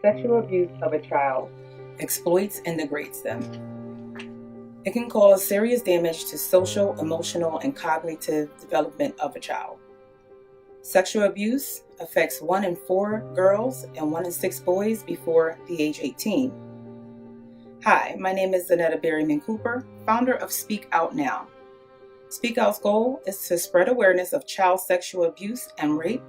Sexual abuse of a child exploits and degrades them. It can cause serious damage to social, emotional, and cognitive development of a child. Sexual abuse affects 1 in 4 girls and 1 in 6 boys before the age 18. Hi, my name is Zanetta Berryman Cooper, founder of Speak Out Now. Speak Out's goal is to spread awareness of child sexual abuse and rape.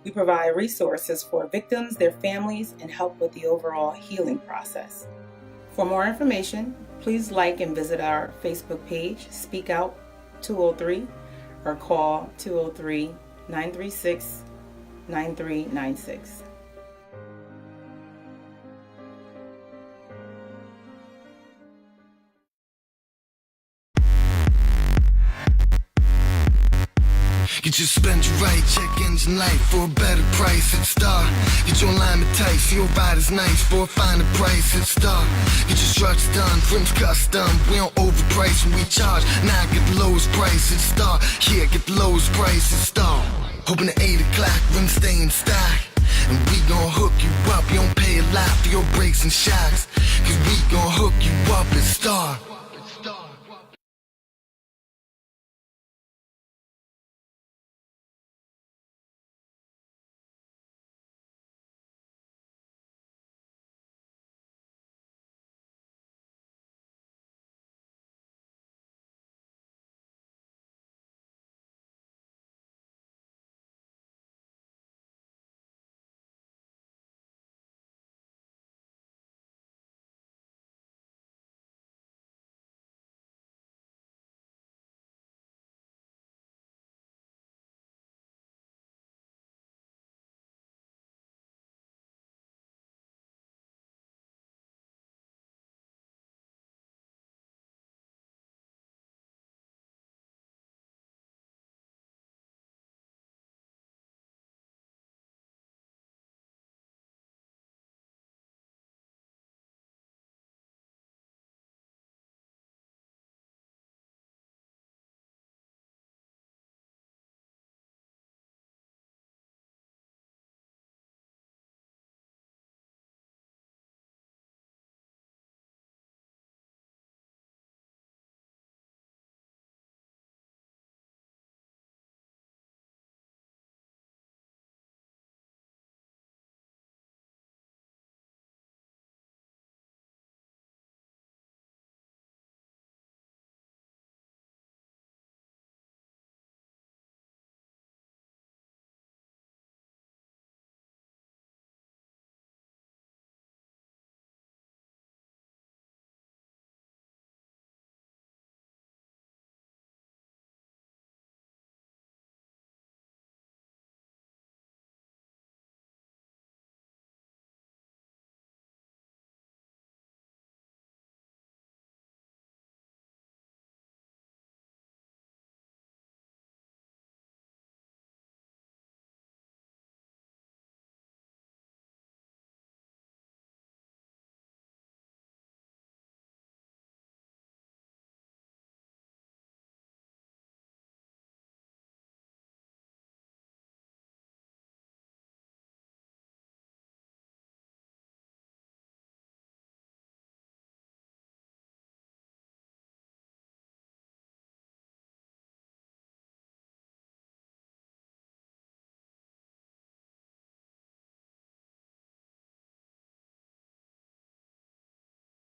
We provide resources for victims, their families, and help with the overall healing process. For more information, please like and visit our Facebook page, Speak Out 203, or call 203-936-9396. You just spend your right check engine light for a better price at Star. Get your alignment tight, so your ride is nice for a finer price at Star. Get your struts done, rims custom. We don't overprice when we charge. Now get the lowest price at Star. Yeah, get the lowest price at Star. Hoping at 8 o'clock, rims stay in stock. And we gon' hook you up. You don't pay a lot for your brakes and shocks. Cause we gon' hook you up at Star.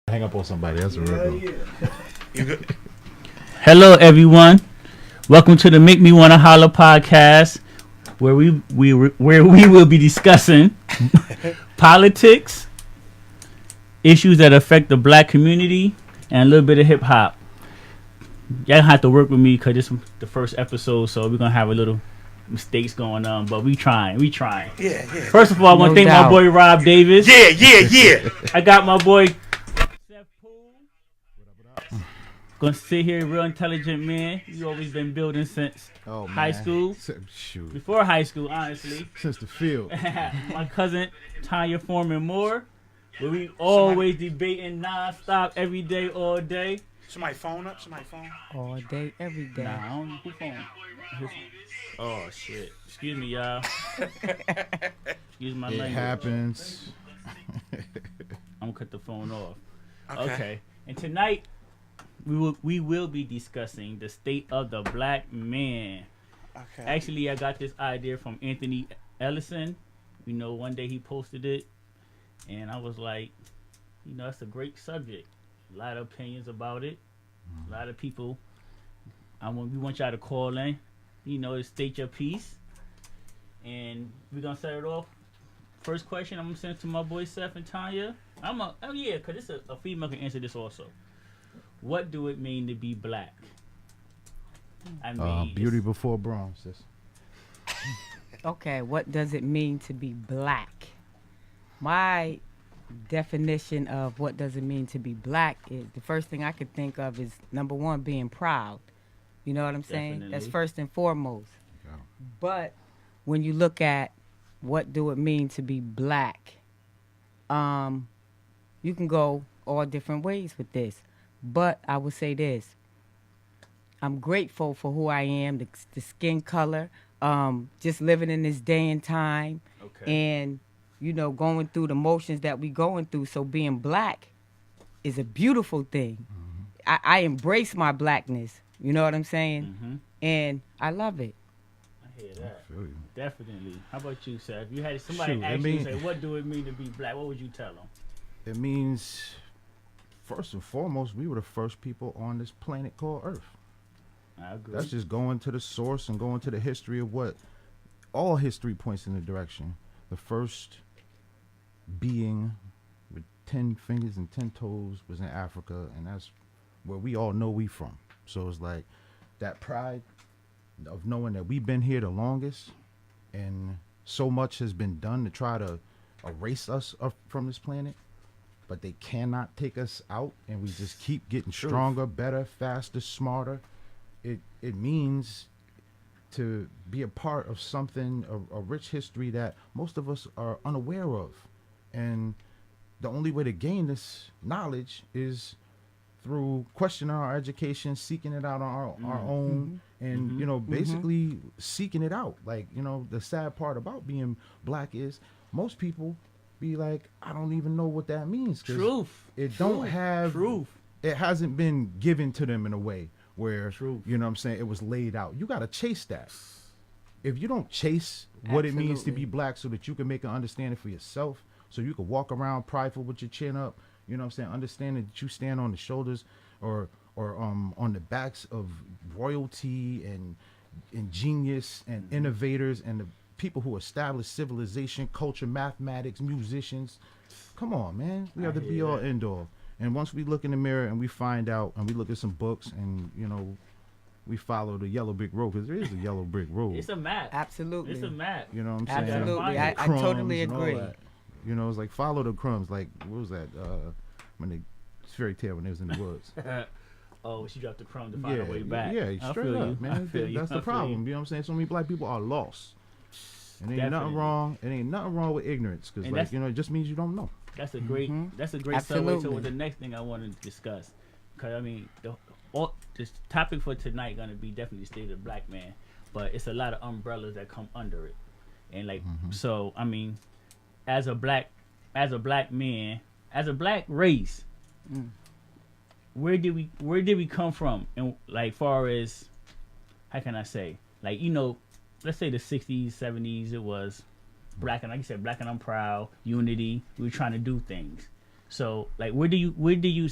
Hang up on somebody. That's a real good. You good? Hello, everyone. Welcome to the Make Me Wanna Holla podcast, where we will be discussing politics, issues that affect the black community, and a little bit of hip hop. Y'all have to work with me because this is the first episode, so we're gonna have a little mistakes going on, but we trying. Yeah. First of all, I want to thank my boy Rob Davis. Yeah. I got my boy Seth Poole. Gonna sit here, real intelligent man. You always been building since high school. Shoot. Before high school, honestly. Since the field. My cousin Tanya Foreman Moore, where we always debating non-stop every day, all day. Somebody phone up? All day, every day. Nah, I don't know who phone. Oh shit! Excuse me, y'all. Excuse my It language. happens. I'm gonna cut the phone off. Okay. Okay. And tonight we will be discussing the state of the black man. Okay. Actually, I got this idea from Anthony Ellison. You know, one day he posted it, and I was like, you know, that's a great subject. A lot of opinions about it. A lot of people. We want y'all to call in, you know, to state your piece. And we're gonna start it off. First question I'm gonna send to my boy Seth and Tanya. Cause it's a female can answer this also. What do it mean to be black? I mean, Beauty before bronze. Sis. Okay, what does it mean to be black? My definition of what does it mean to be black is the first thing I could think of is number one, being proud. You know what I'm saying? Definitely. That's first and foremost. Yeah. But when you look at what do it mean to be black, you can go all different ways with this. But I would say this. I'm grateful for who I am, the skin color, just living in this day and time, and, you know, going through the motions that we going through. So being black is a beautiful thing. Mm-hmm. I embrace my blackness. You know what I'm saying? Mm-hmm. And I love it. I hear that. I feel you. Definitely. How about you, Seth? If you had somebody Shoot, ask you, say, what do it mean to be black? What would you tell them? It means, first and foremost, we were the first people on this planet called Earth. I agree. That's just going to the source and going to the history of what all history points in the direction. The first being with 10 fingers and 10 toes was in Africa, and that's where we all know we from. So it's like that pride of knowing that we've been here the longest, and so much has been done to try to erase us from this planet, but they cannot take us out, and we just keep getting stronger, better, faster, smarter. It means to be a part of something, a rich history that most of us are unaware of. And the only way to gain this knowledge is through questioning our education, seeking it out on our own, and, you know, basically seeking it out. Like, you know, the sad part about being black is most people be like, I don't even know what that means. Truth. It don't have, Truth. it hasn't been given to them in a way where, Truth. you know what I'm saying, it was laid out. You got to chase that. If you don't chase what it means to be black so that you can make an understanding for yourself, so you can walk around prideful with your chin up, you know what I'm saying, understanding that you stand on the shoulders or on the backs of royalty and genius and innovators and the people who establish civilization, culture, mathematics, musicians. Come on, man. We have to be all end all. And once we look in the mirror and we find out and we look at some books and, you know, we follow the yellow brick road, because there is a yellow brick road. It's a map. Absolutely. It's a map. You know what I'm saying? Absolutely. I Crumbs totally and all agree. that. You know, it's like follow the crumbs. Like, what was that? When they fairy tale when they was in the woods. Oh, she dropped the crumb to find her way back. Yeah, I straight feel up, you. man. That's the problem. You know what I'm saying? So many black people are lost. And ain't nothing wrong. It ain't nothing wrong with ignorance, because, like, you know, it just means you don't know. That's a great. That's a great segue to the next thing I wanted to discuss. Because I mean, this topic for tonight gonna be definitely the state of the black man, but it's a lot of umbrellas that come under it, and like so. I mean, as a black man, as a black race, where did we come from? And like, far as, how can I say, like, you know, let's say the 60s, 70s, it was black, and like you said, black and I'm proud, unity. We were trying to do things. So like, where do you?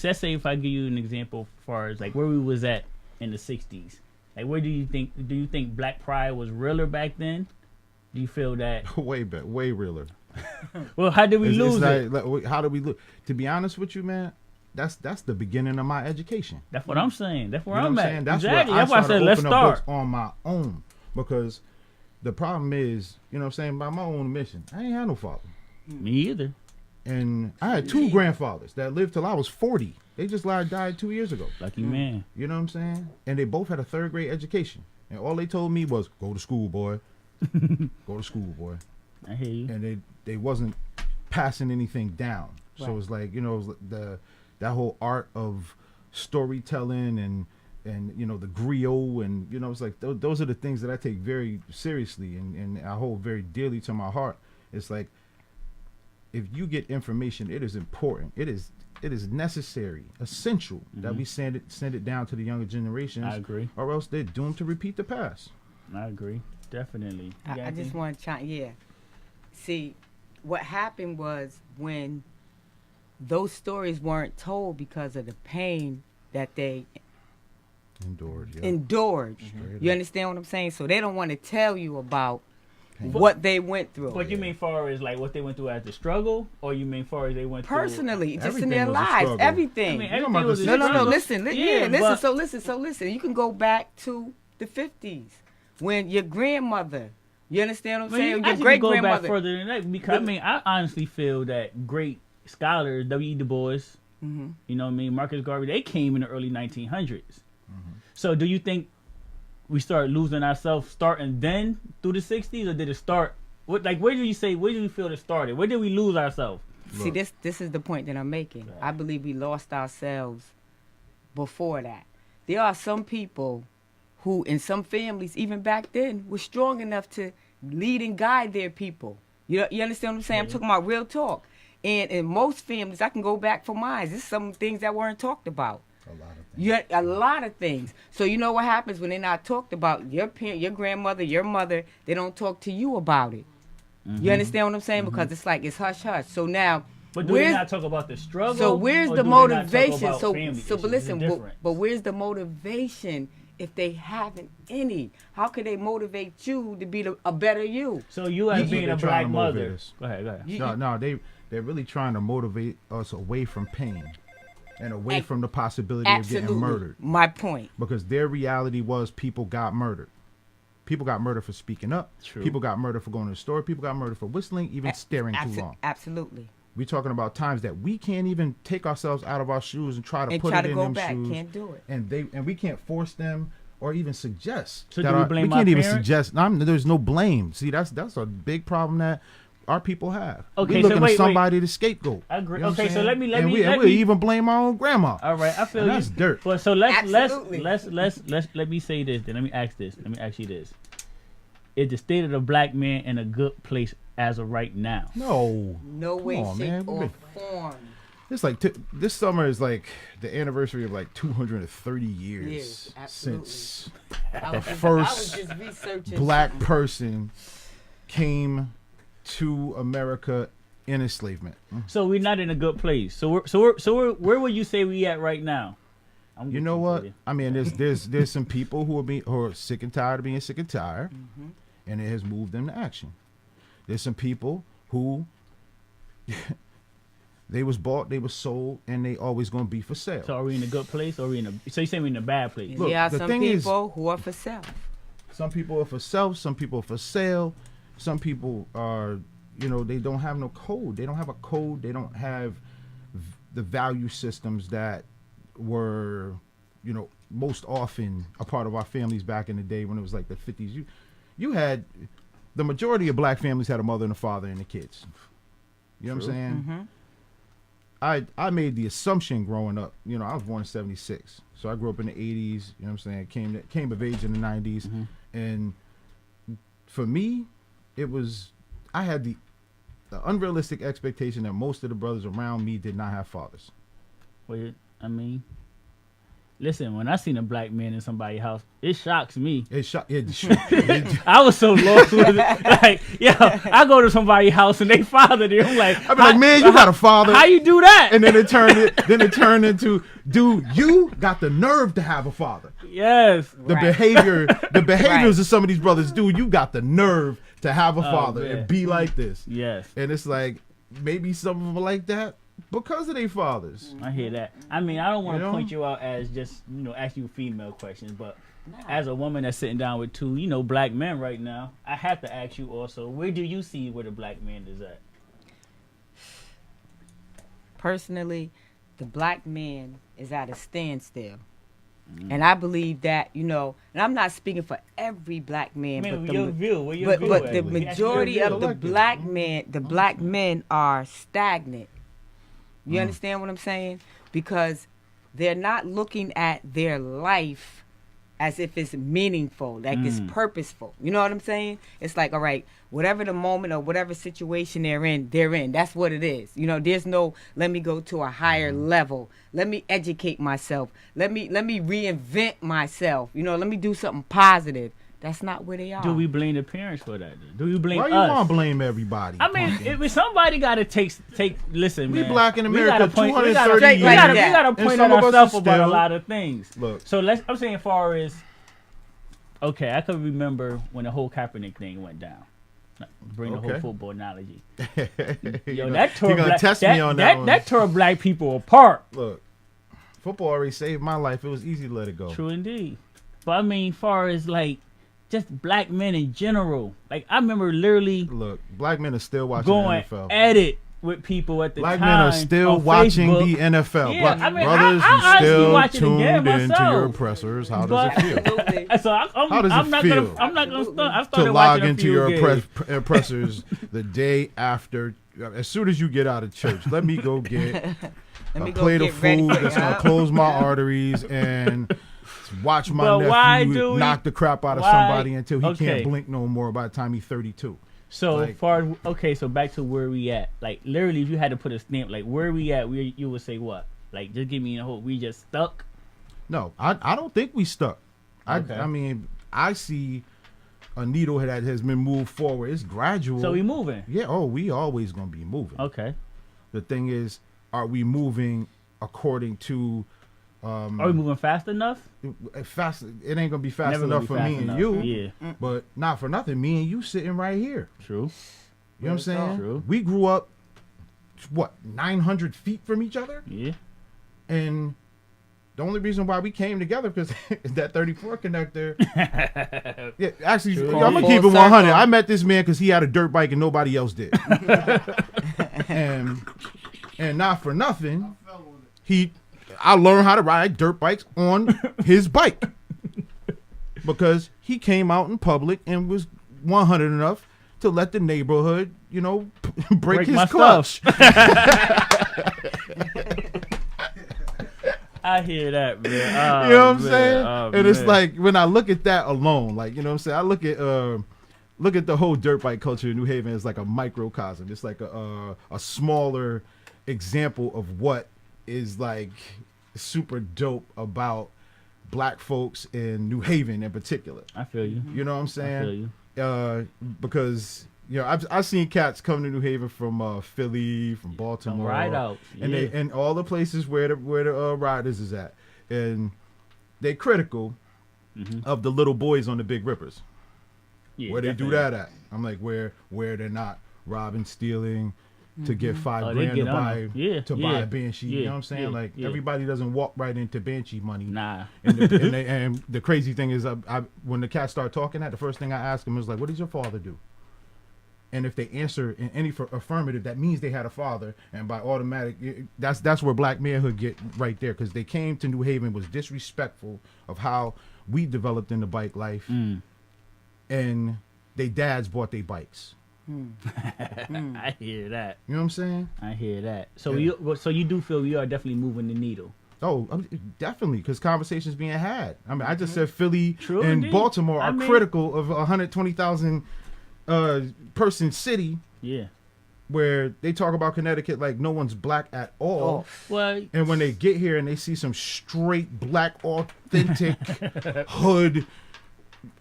Let's say if I give you an example, as far as like where we was at in the 60s, like where do you think black pride was realer back then? Do you feel that way realer? Well, how did we lose it? Like, how did we lose? To be honest with you, man, that's the beginning of my education. That's what I'm saying. That's where you know I'm what at. Saying? That's exactly. Where That's why I said let's start on my own, because the problem is, you know what I'm saying, by my own admission, I ain't had no father. Me either. And I had two grandfathers that lived till I was 40. They just died 2 years ago. Lucky man. You know what I'm saying? And they both had a third grade education. And all they told me was, go to school, boy. Go to school, boy. I hear you. And they wasn't passing anything down. Right. So it's like, you know, that whole art of storytelling and you know, the griot, and, you know, it's like those are the things that I take very seriously and I hold very dearly to my heart. It's like, if you get information, it is important. It is necessary, essential that we send it down to the younger generations. I agree. Or else they're doomed to repeat the past. I agree. Definitely. I just want to chime. Yeah. See, what happened was when those stories weren't told because of the pain that they Endured. You understand what I'm saying? So they don't want to tell you about what they went through. But you mean far as like what they went through as the struggle, or you mean far as they went personally, through just in their was a lives, struggle. everything. I mean, everything was a No. struggle. Listen. Yeah, Listen. So listen. You can go back to the 50s when your grandmother. You understand what I'm saying? Your great go back grandmother. further than that because I mean I honestly feel that great scholars W.E. Du Bois, you know what I mean, Marcus Garvey, they came in the early 1900s. So do you think we start losing ourselves starting then through the 60s, or did it start? Where do you feel it started? Where did we lose ourselves? See, this is the point that I'm making. Right. I believe we lost ourselves before that. There are some people who, in some families, even back then, were strong enough to lead and guide their people. You understand what I'm saying? I'm talking about real talk. And in most families, I can go back for mine. This is some things that weren't talked about. A lot of things. So you know what happens when they're not talked about? Your parent, your grandmother, your mother, they don't talk to you about it. You understand what I'm saying? Because it's like it's hush hush. So now, But do they not talk about the struggle? so where's or the do they not talk motivation? about So family but issues? There's a listen, difference. but where's the motivation if they haven't any? How can they motivate you to be a better you? So you as being they're a trying black to mother. motivate us. Go ahead. No, they're really trying to motivate us away from pain and away from the possibility of Absolutely. getting murdered. My point. Because their reality was people got murdered. People got murdered for speaking up. True. People got murdered for going to the store. People got murdered for whistling, even staring too long. Absolutely. We're talking about times that we can't even take ourselves out of our shoes and try to put try it to in go them back. shoes. Can't do it. And we can't force them or even suggest. So that do we blame we our can't even parents? suggest. There's no blame. See, that's a big problem that our people have. Okay, we so looking wait, for somebody to scapegoat. I agree. You know what Okay, I'm so saying? let me we even blame our own grandma. All right, I feel And you. that's dirt. But so let's let me say this. Then let me ask you this: is the state of the black man in a good place as of right now? No way, Come on, shape, man. or form. It's like this summer is like the anniversary of like 230 years Yes, absolutely. since I the was first just researching black something. person came to America in enslavement. So we're not in a good place. So where would you say we at right now? You know what? I mean, there's some people who are sick and tired of being sick and tired, and it has moved them to action. There's some people who they was bought, they was sold, and they always gonna be for sale. So are we in a good place, or are we in a? So you saying we're in a bad place? Look, There are the some thing is- people who are for self. Some people are for self, some people are for sale, some people are, they don't have no code. They don't have a code. They don't have the value systems that were, most often a part of our families back in the day when it was like the 50s. You had, the majority of black families had a mother and a father and the kids. You know what I'm saying? I made the assumption growing up, I was born in 76. So I grew up in the 80s, you know what I'm saying? Came of age in the 90s. And for me, I had the unrealistic expectation that most of the brothers around me did not have fathers. Well, I mean, listen, when I seen a black man in somebody's house, it shocks me. I was so lost with it. Like, I go to somebody's house and they father there. I'm like, I'd be like, man, you got a father. How you do that? And then it turned into, dude, you got the nerve to have a father. Yes. The behaviors of some of these brothers, dude, you got the nerve to have a father man. and be like this. Yes. And it's like, maybe some of them are like that because of their fathers. I hear that. I mean, I don't want to You know? point you out as just, ask you female questions, but as a woman that's sitting down with two, black men right now, I have to ask you also, where do you see where the black man is at? Personally, the black man is at a standstill. And I believe that, and I'm not speaking for every black man, Man, but your the, view, where your but, view but at? the We ask you majority your of view. the black men are stagnant. You understand what I'm saying? Because they're not looking at their life as if it's meaningful, like it's purposeful. You know what I'm saying? It's like, all right, whatever the moment or whatever situation they're in. That's what it is. You know, there's no, let me go to a higher level. Let me educate myself. Let me reinvent myself. You know, let me do something positive. That's not where they are. Do we blame the parents for that? Do we blame Why us? you want to blame everybody? I mean, if somebody got to take. Listen, we man. black in we America, gotta point, 230 years. we gotta And point some at of us ourselves are about a still- lot of things. Look. So I'm saying, as far as, okay, I could remember when the whole Kaepernick thing went down. Bring the whole Okay. football analogy. Yo, That tore gonna black, test me on that one. That tore black people apart. Look, football already saved my life. It was easy to let it go. True indeed. But I mean, far as like just black men in general, like I remember literally Look, black men are still watching going the NFL. at it with people at the Black time. men are still on watching Facebook. the NFL. Yeah, Black I mean, brothers, I you honestly still watch it again tuned into myself. your oppressors. How But- does it feel? Absolutely. So How does it I'm not feel? gonna. I'm not gonna start. I To started log watching a into few your games. oppressors the day after, as soon as you get out of church. Let me go get Let me a go plate get of ready food for that's it. gonna close my arteries and watch my But why do nephew we- knock the crap out of why- somebody until he okay. can't blink no more by the time he's 32. So Like- far, okay. So back to where we at. Like literally, if you had to put a stamp, like where we at, you would say what? Like just give me a whole. We just stuck. No, I don't think we stuck. Okay. I mean, I see a needle that has been moved forward. It's gradual. So we moving. Yeah. Oh, we always gonna be moving. Okay. The thing is, are we moving according to? Are we moving fast enough? Fast. It ain't gonna be fast Never gonna enough be for fast me and enough. you. Yeah. But not for nothing. Me and you sitting right here. True. You know what I'm saying? True. We grew up, what, 900 feet from each other, Yeah. and the only reason why we came together because that 34 connector. Yeah, actually, True. I'm gonna Full keep it 100. circle. I met this man because he had a dirt bike and nobody else did. and not for nothing, I learned how to ride dirt bikes on his bike because he came out in public and was 100 enough to let the neighborhood, break his my clutch. I hear that, man. Oh, You know what I'm man. saying? Oh, And it's man. like when I look at that alone, like, you know what I'm saying? I look at the whole dirt bike culture in New Haven as like a microcosm. It's like a smaller example of what is like super dope about black folks in New Haven in particular. I feel you. You know what I'm I saying? feel you. Because I've seen cats come to New Haven from Philly, from Baltimore, ride out, and yeah. and all the places where the riders is at, and they critical of the little boys on the big rippers. Yeah, Where they definitely. do that at? I'm like, where they're not robbing, stealing to get Oh, $5 they grand get to on buy it. Yeah, to yeah, buy a Banshee. You yeah, know what I'm saying? yeah, Like yeah. everybody doesn't walk right into Banshee money. Nah. And the crazy thing is, I when the cats start talking, the first thing I ask them is like, "What does your father do?" And if they answer in any affirmative, that means they had a father, and by automatic, that's where black manhood get right there, because they came to New Haven, was disrespectful of how we developed in the bike life, and they dads bought their bikes. I hear that. You know what I'm saying? I hear that. So Yeah. you do feel we are definitely moving the needle. Oh, definitely, because conversations being had. I mean, I just said Philly True and indeed. Baltimore I are mean- critical of a 120,000 person city Yeah. where they talk about Connecticut like no one's black at all. Well, And when they get here and they see some straight black, authentic hood,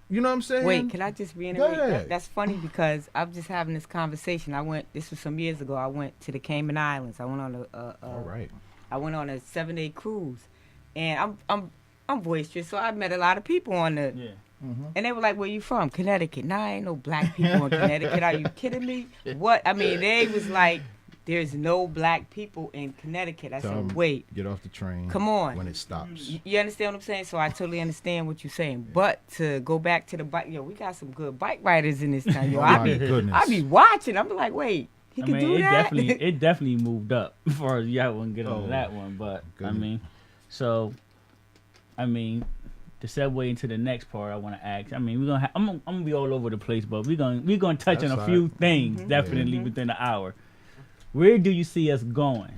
you know what I'm saying? Wait, can I just reiterate? Go ahead. That's funny because I'm just having this conversation. This was some years ago. I went to the Cayman Islands. I went on All right. I went on a 7-day cruise, and I'm boisterous, so I met a lot of people on the. yeah. And they were like, "Where you from?" Connecticut. Nah, ain't no black people in Connecticut. Are you kidding me? What? I mean, they was like, "There's no black people in Connecticut." I Tell 'em, said, "Wait, get off the train. Come on. When it stops. you understand what I'm saying?" So I totally understand what you're saying. But to go back to the bike, we got some good bike riders in this town. Oh I my be goodness. watching. I'm like, "Wait, he I can mean, do it that?" definitely moved up as far as y'all wouldn't get on Oh, that one, but goodness. I mean, to segue into the next part, I want to ask. I mean, I'm gonna be all over the place, but we're gonna touch That's on a all few right. things definitely within the hour. Where do you see us going?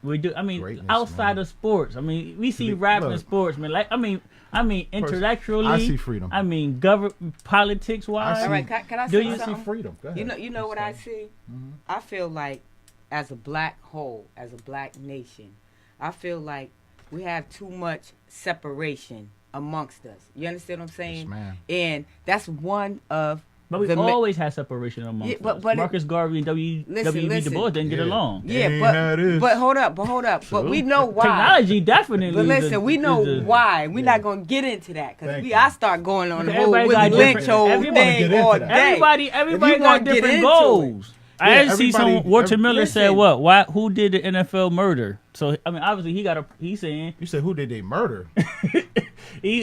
We do. I mean, Greatness, outside man. of sports. I mean, we see Look. rap and sports, man. Like, I mean, intellectually. I see freedom. I mean, politics wise. All right, can I Do say you I see something? freedom. Go ahead. You know what I see? I feel like, as a black whole, as a black nation, I feel like we have too much separation amongst us. You understand what I'm saying? Yes, ma'am. And that's one of But we the always had separation amongst Yeah, but- us. but Marcus Garvey and W.E.B. Du Bois didn't get Yeah. along. yeah, Ain't how it is. but hold up. But we know why. Technology definitely. But listen, we know is a- why. We're not gonna get into that because Thank you. I start going on the Okay, whole everybody Willie got Lynch different- whole everybody thing get into all that. day. Everybody If you got wanna get different into goals. I Yeah, didn't see everybody- Walter Miller said listen. what? Why? Who did the NFL murder? So I mean, obviously he's saying You said who did they murder?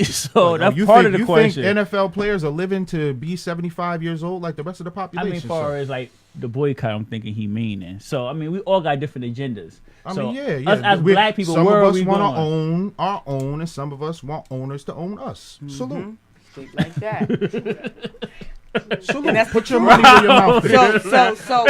so that's you part think, of the you question. think NFL players are living to be 75 years old like the rest of the I population? mean, far as like the boycott, I'm thinking he meaning. So I mean, we all got different agendas. I So, mean, yeah. Us as black people, some where of are us we want going? to own our own, and some of us want owners to own us. Salute. Think like that. Salute. that's Put the your truth. money where your mouth is. So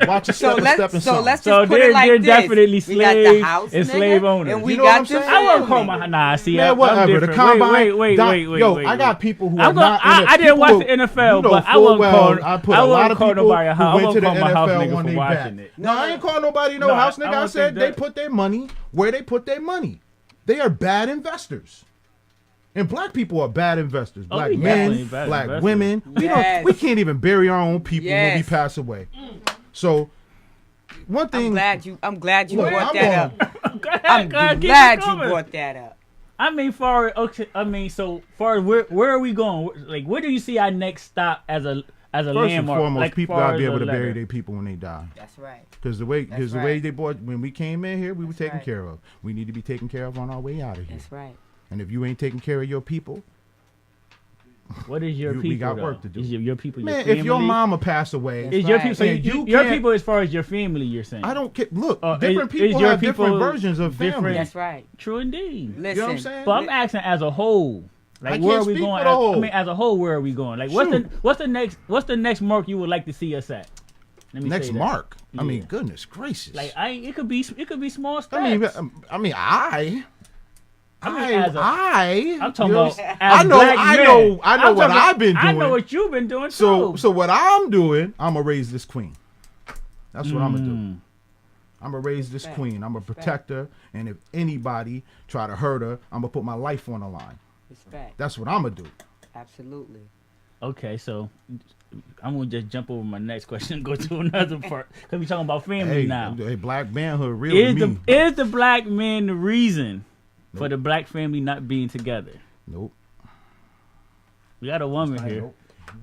Watch your so step and let's step and so son. let's So just put they're it like this. definitely We got the slave house and nigga, slave owners. and we You know what I'm got the saying? I wouldn't call family. my nah. See, Man, I'm whatever. The different. combine. Wait. I got people who are I'm gonna, not. in it. I didn't People watch who- the NFL, you know but I full wouldn't well, call. I put I a lot wouldn't of call people nobody a who house. I went to wouldn't the call my house NFL nigga when for they watching back. it. No, I ain't call nobody no No, house I nigga. I don't said think they that- put their money where they put their money. They are bad investors. And black people are bad investors. Oh, Black we definitely men, bad black investors. women. Yes. We can't even bury our own people when we Yes. pass away. So one thing. I'm glad you Look, brought I'm that gonna- up. Go ahead, I'm go ahead, keep glad it you coming. brought that up. I mean, so far as where are we going? Like, where do you see our next stop as a First and landmark? foremost, like, people far gotta be as able a to bury letter? their people when they die. That's right. Because the way right. they bought when we came in here, we were That's taken right. care of. We need to be taken care of on our way out of here. That's right. And if you ain't taking care of your people, What is your people? we got though? work to do. Is your people? man, your family? if your mama passed away, That's is your right. people? So Man, you your can't- people as far as your family, you're saying? I don't care. Look, Is different people your have different people versions of family. different? That's right. True indeed. Listen. You know what I'm saying? But I'm asking as a whole. I Like, can't where are we speak going? for the whole. I mean, as a whole, where are we going? Like, what's the next mark you would like to see us at? Let me Next say that. mark. I mean, Yeah. goodness gracious. Like, it could be small steps. I mean, as I'm talking you know, about. As I know, black I men. know, I know I'm what talking- I've been doing. I know what you've been doing So, too. so what I'm doing, I'm gonna raise this queen. That's what I'm gonna do. I'm gonna raise this Respect. queen. I'm gonna protect her, and if anybody try to hurt her, I'm gonna put my life on the line. Respect. That's what I'm gonna do. Absolutely. Okay, so I'm gonna just jump over my next question and go to another part because we're talking about family Hey, now. hey, black manhood, real to Is me. the black man the reason for the black family not being together? Nope. We got a woman here. Nope.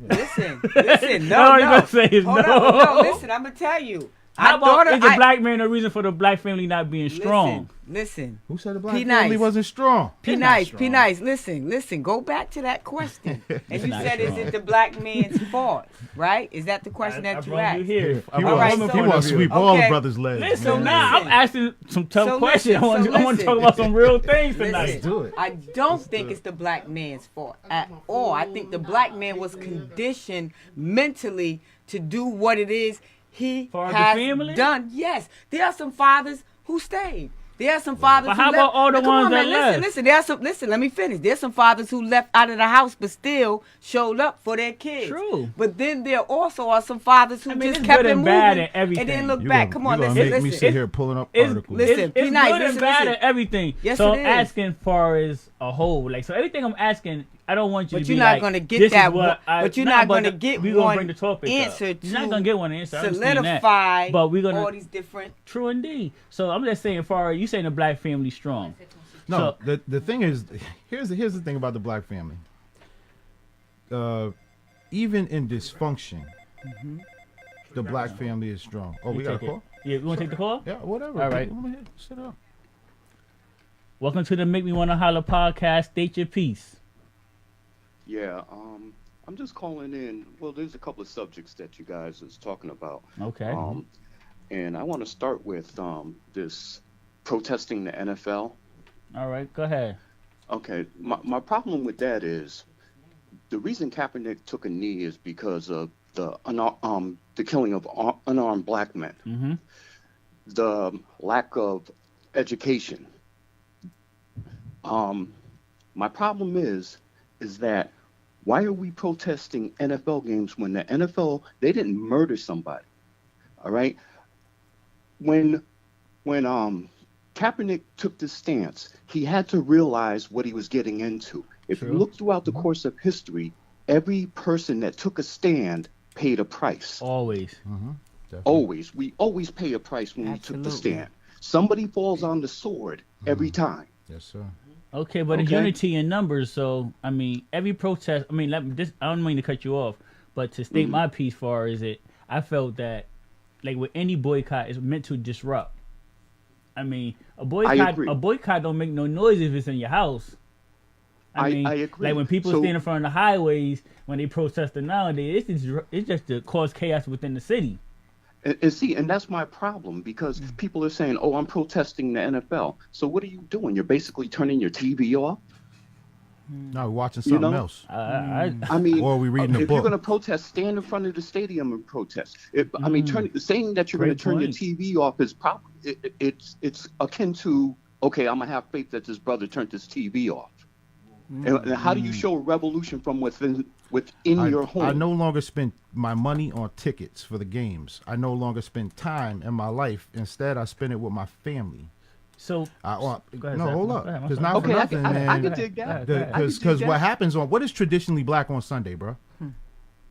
Listen. All No, you gonna say is Hold no. on, no, listen, I'm gonna tell you. How about is the black man the reason for the black family not being strong? Listen. Who said the black P. family Nice. wasn't strong? P They're not nice, strong. P nice. Listen. Go back to that question. And you not said, is strong. it the black man's fault? Right? Is that the question I that you brought asked? you here. He I'm All right, wants so- to sweep all Okay. the brothers' legs. Listen, So now listen. I'm asking some tough So questions. listen, I want so to listen. talk about some real things tonight. Listen, do it. I don't think it's the black man's fault at all. I think the black man was conditioned mentally to do what it is he For the has family? done. Yes, there are some fathers who stayed. There are some fathers But who how left. about all the Now, come ones on, man, that left? Listen, there are some. Listen, let me finish. There's some fathers who left out of the house but still showed up for their kids. True. But then there also are some fathers who I mean, just it's kept good it and moving bad and everything. and then look You back. gonna- Come you on, gonna listen, make me listen. sit here pulling up It's, articles. Listen, it's, be it's nice, good and listen, bad listen. at everything. Yes, so it I'm is. asking far as a whole. Like, so everything I'm asking, I don't want you But to be you're not like, gonna get this is that what one- I, but you're nah, not gonna the- get we gonna one bring the topic answer up. You're not to gonna get one answer. I understand that. solidify But we're gonna all these different. true indeed. So I'm just saying, far you saying the black family strong. No, So- the thing is, here's the thing about the black family. Even in dysfunction, the black family is strong. Oh, we got a take it. call? Yeah, we want to take the call? Yeah, whatever. All right. Come on here, sit up. Welcome to the Make Me Wanna Holla podcast. State your piece. Yeah, I'm just calling in. Well, there's a couple of subjects that you guys is talking about. Okay. And I want to start with this protesting the NFL. All right, go ahead. Okay, my problem with that is the reason Kaepernick took a knee is because of the killing of unarmed black men. Mm-hmm. The lack of education. My problem is that why are we protesting NFL games when the NFL, they didn't murder somebody? All right. When Kaepernick took this stance, he had to realize what he was getting into. If you look throughout the course of history, every person that took a stand paid a price. Always. Always. We always pay a price when we took the stand. Somebody falls on the sword every time. Yes, sir. Okay, but it's unity in numbers. So, I mean, every protest, I mean, I don't mean to cut you off, but to state my piece far is it, I felt that, like with any boycott, it's meant to disrupt. I mean, a boycott don't make no noise if it's in your house. I agree. Like when people stand in front of the highways when they protesting nowadays, it's just to cause chaos within the city. And that's my problem, because people are saying, "Oh, I'm protesting the NFL." So what are you doing? You're basically turning your TV off. No, we're watching something else. I mean, or we reading a if book. you're going to protest, stand in front of the stadium and protest. I mean, saying that you're going to turn your TV off is probably it's akin to, okay, I'm gonna have faith that this brother turned his TV off. And how do you show a revolution from within your home? I no longer spend my money on tickets for the games. I no longer spend time in my life. Instead, I spend it with my family. So, go ahead, Zach. hold up, Go ahead, because not for nothing, man. I can dig that. Because what happens what is traditionally black on Sunday, bro?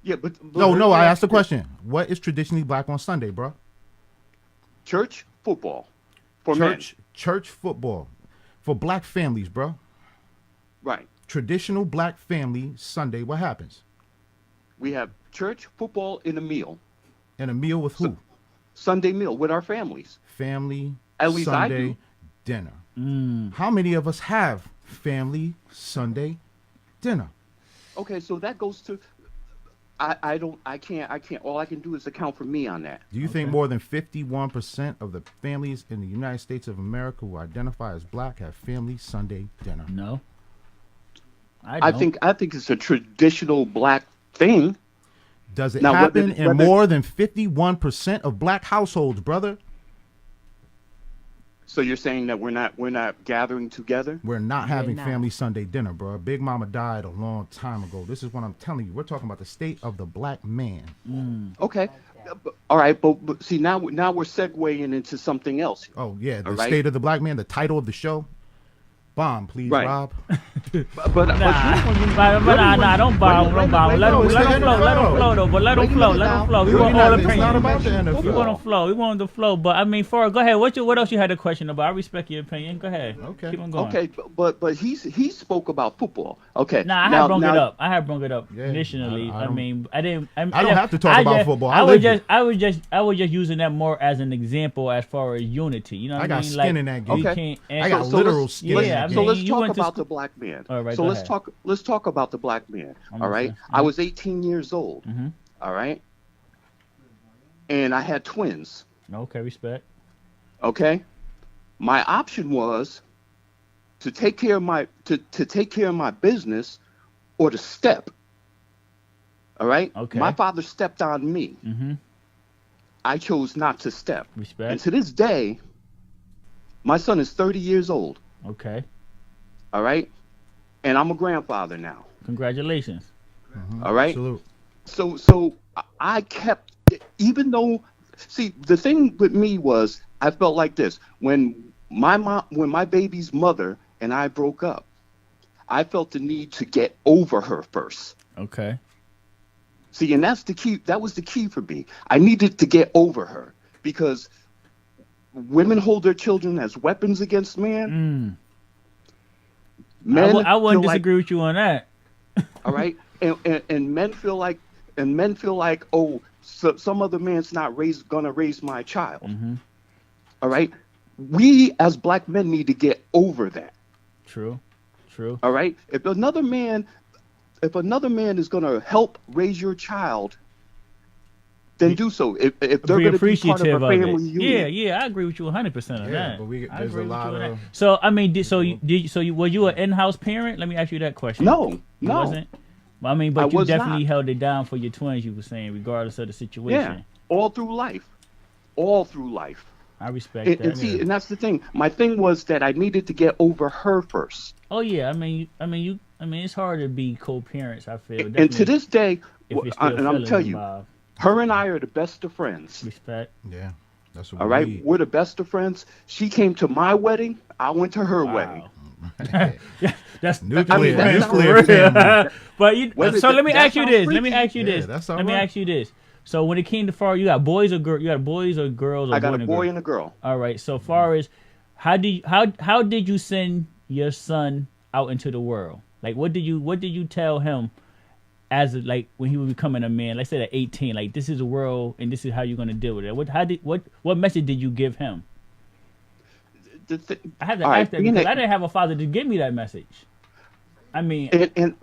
Yeah, but no, I asked the question. What is traditionally black on Sunday, bro? Church football for men. Church football for black families, bro. Right. Traditional black family Sunday. What happens? We have church football and a meal. And a meal with who? Sunday meal with our families. Family. At least Sunday I do. Dinner. How many of us have family Sunday dinner? Okay, so that goes to I can't all I can do is account for me on that. Do you think more than 51% of the families in the United States of America who identify as black have family Sunday dinner? No. I think it's a traditional black thing. Does it happen in more than 51% of black households, brother? So you're saying that we're not gathering together? We're not having family Sunday dinner, bro. Big Mama died a long time ago. This is what I'm telling you. We're talking about the state of the black man. Okay. All right, but see now we're segueing into something else. Oh yeah, the state of the black man. The title of the show. Bomb, please, right. Rob. But nah, don't bomb. Let him flow, though. But let him flow. We want all opinions. It's not about the NFL. We want to flow. We want to flow. But I mean, Farrah, go ahead. What else you had a question about? I respect your opinion. Go ahead. Okay. Keep on going. Okay, but he spoke about football. Okay. Nah, I had brung it up initially. I don't have to talk about football. I was just using that more as an example as far as unity. You know what I mean? I got skin in that game. Okay. I got literal skin. Yeah. So let's talk about the black man. All right, so let's talk about the black man. All right. I was 18 years old. All right. And I had twins. Okay, respect. Okay. My option was to take care of my business or to step. All right. Okay. My father stepped on me. I chose not to step. Respect. And to this day, my son is 30 years old. Okay. All right. And I'm a grandfather now. Congratulations. All right. Salute. So I kept, even though, see, the thing with me was I felt like this. When my baby's mother and I broke up, I felt the need to get over her first. Okay. See, and that's the key. That was the key for me. I needed to get over her because women hold their children as weapons against man. Men I wouldn't disagree with you on that. All right, and men feel like, oh, so some other man's not gonna raise my child. All right, we as black men need to get over that. True. All right, if another man is gonna help raise your child, then do so. If they're going to be part of a family unit. Yeah, I agree with you 100% on that. But there's a lot of. So I mean, were you an in-house parent? Let me ask you that question. No. You wasn't. I mean, but you definitely held it down for your twins. You were saying, regardless of the situation. Yeah, all through life. I respect And, that. and see, and that's the thing. My thing was that I needed to get over her first. Oh yeah, I mean, it's hard to be co-parents. I feel. And to this day, if you're still and I'm telling you, involved. her and I are the best of friends. Respect. Yeah, that's what All we right, need. we're the best of friends. She came to my wedding. I went to her wedding. That's Nuclear, that's nuclear family. But Whether so let me that ask you sounds this. Let me freaky. ask you Yeah, this. that's all Let me right. ask you this. So when it came to far, you got boys or girls? You got boys or girls? Or I got boy a and boy girl? and a girl. All right. So far as how did you send your son out into the world? Like what did you tell him as like when he was becoming a man? Let's say at 18, like this is the world and this is how you're gonna deal with it. What message did you give him? I had to All ask right, that because I didn't have a father to give me that message. I mean,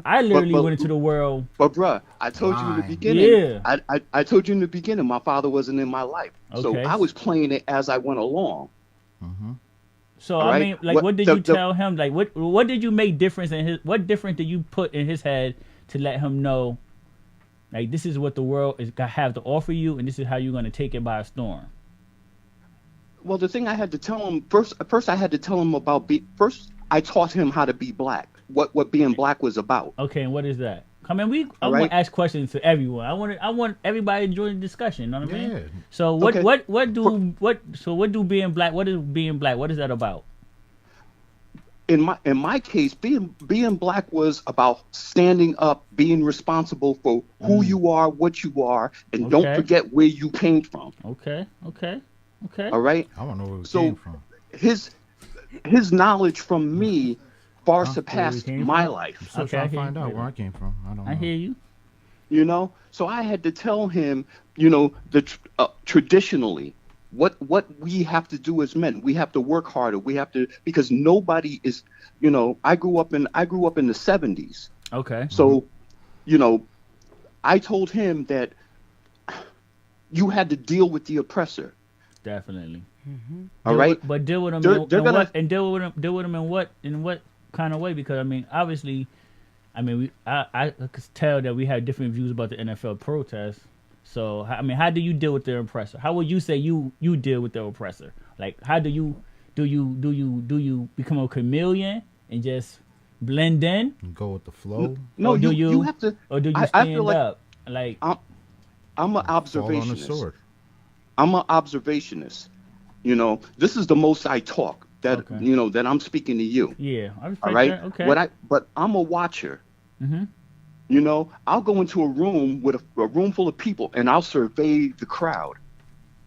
I literally went into the world. But bruh, I told you in the Blind. beginning. Yeah. I told you in the beginning. My father wasn't in my life, so Okay. I was playing it as I went along. So All I right. mean, like, what did The- you tell him? Like, what did you make difference in his? What difference did you put in his head to let him know, like, this is what the world is gonna have to offer you, and this is how you're gonna take it by storm? Well, the thing I had to tell him first I had to tell him about first I taught him how to be black. What being black was about. Okay, and what is that? I mean, I All want right. to ask questions to everyone. I want everybody to join the discussion. You know what I mean? Yeah. So what Okay. what do being black? What is being black? What is that about? In my case, being black was about standing up, being responsible for who you are, what you are, and don't Okay. forget where you came from. Okay. All right. I want to know where we So came from. his knowledge from me far surpassed came my from? life. So Okay, trying I to hear find you. out where I came from. I don't know. I hear you. You know, so I had to tell him, traditionally, what we have to do as men. We have to work harder. We have to, because nobody is, I grew up in the 70s. Okay. So, I told him that you had to deal with the oppressor. Definitely. All right. But deal with them deal with them in what kind of way? Because I mean, obviously, I could tell that we had different views about the NFL protests. So I mean, how do you deal with the oppressor? How would you say you deal with the oppressor? Like, how do you become a chameleon and just blend in? Go with the flow. No, Or do you have to. Or do you I stand feel like up? Like, I'm an Fall on the observationist. sword. I'm an observationist. This is the most I talk. That Okay. that I'm speaking to you. yeah, I respect All right. that. Okay. But I'm a watcher. Mhm. I'll go into a room with a room full of people and I'll survey the crowd.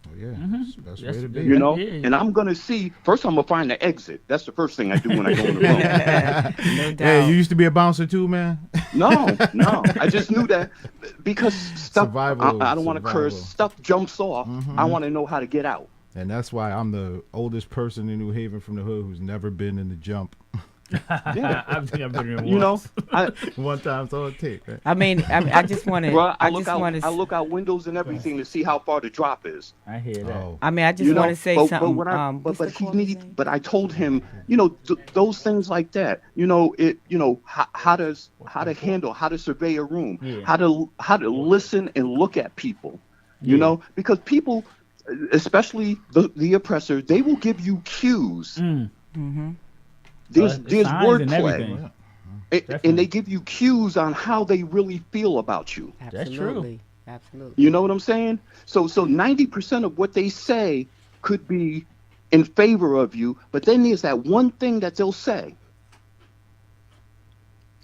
Oh yeah, that's the way That's- to be. Yeah. And I'm gonna see. First, I'm gonna find the exit. That's the first thing I do when I go in the room. No doubt. Hey, you used to be a bouncer too, man. No. I just knew that because stuff. Survival, I don't want to curse. survival. Stuff jumps off. I want to know how to get out. And that's why I'm the oldest person in New Haven from the hood who's never been in the jump. Yeah. I think I've been in once. One time, so it take. Right? I mean, I just want to. Bruh, I I look out windows and everything to see how far the drop is. I hear that. Oh, I mean, I just want to say but, something. But, what's the he call's needs. name? But I told him, those things like that. How to handle, how to survey a room, Yeah. how to listen and look at people. Yeah. Because people, especially the oppressor, they will give you cues. There's Signs and wordplay, everything. and they give you cues on how they really feel about you. That's true. Absolutely. Absolutely. You know what I'm saying? So 90% of what they say could be in favor of you, but then there's that one thing that they'll say.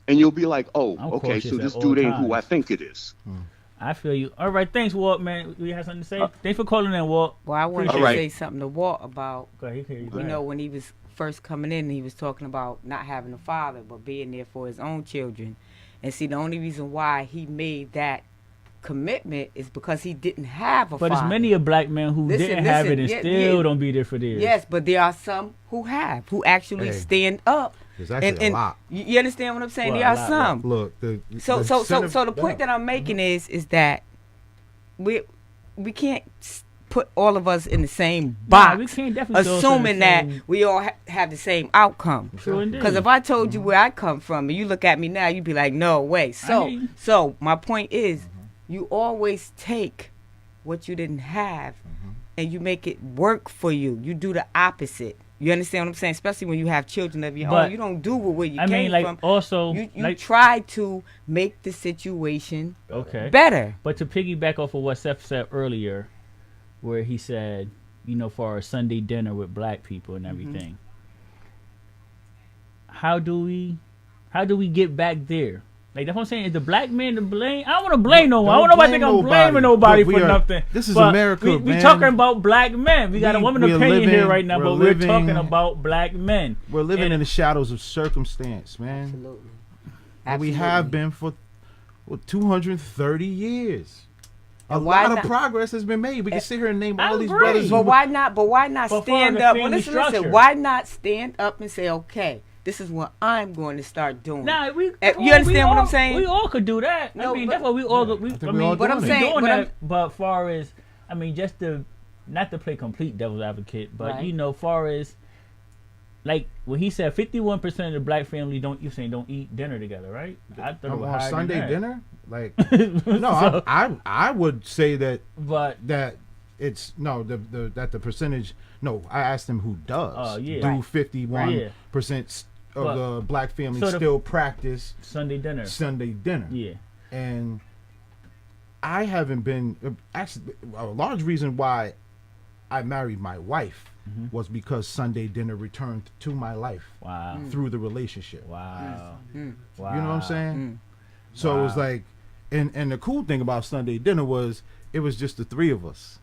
And you'll be like, oh, I'm okay, cautious so at this all dude ain't who times. I think it is. I feel you. All right, thanks, Walt, man. You have something to say? Thanks for calling in, Walt. Well, I wanted All to right. say something to Walt about, Go ahead, go you ahead. know, when he was first coming in, he was talking about not having a father, but being there for his own children. And see, the only reason why he made that commitment is because he didn't have a But father. there's many a black men who Listen, didn't have it and yeah, still yeah. don't be there for theirs. Yes, but there are some who have, who actually Hey, stand up. there's actually a lot. You understand what I'm saying? Well, there a are lot, some. Look, So the point that I'm making is that we can't put all of us in the same box, we can't definitely throw us in the assuming that same- we all have the same outcome. True indeed. Because if I told you where I come from and you look at me now, you'd be like, no way. hear you. So my point is, you always take what you didn't have and you make it work for you. You do the opposite. You understand what I'm saying? Especially when you have children of your own. You don't do where you came from. Also, you try to make the situation better. But to piggyback off of what Seth said earlier, where he said, for our Sunday dinner with black people and everything, how do we get back there? Like, that's what I'm saying. Is the black man to blame? I don't want to blame no one. I don't know if I think I'm blaming nobody for nothing. This is America, man. We talking about black men. We got a woman opinion here right now, but we're talking about black men. We're living in the shadows of circumstance, man. Absolutely. And we have been for 230 years. A lot of progress has been made. We can sit here and name all these brothers. But why not stand up? Well, listen. Why not stand up and say, okay, this is what I'm going to start doing. Nah, you understand what I'm saying? We all could do that. No, that's what we all. But I'm saying, but far as just not to play complete devil's advocate, but far as like when he said 51% of the black family don't eat dinner together, right? I thought it was on Sunday that. Dinner. Like no, I would say that, but that it's that the percentage. No, I asked him who does. Do 51% of the black families still practice Sunday dinner? Yeah, and I haven't been actually a large reason why I married my wife was because Sunday dinner returned to my life. Wow. Through the relationship. Wow. Wow. You know what I'm saying? So it was like, and the cool thing about Sunday dinner was it was just the three of us.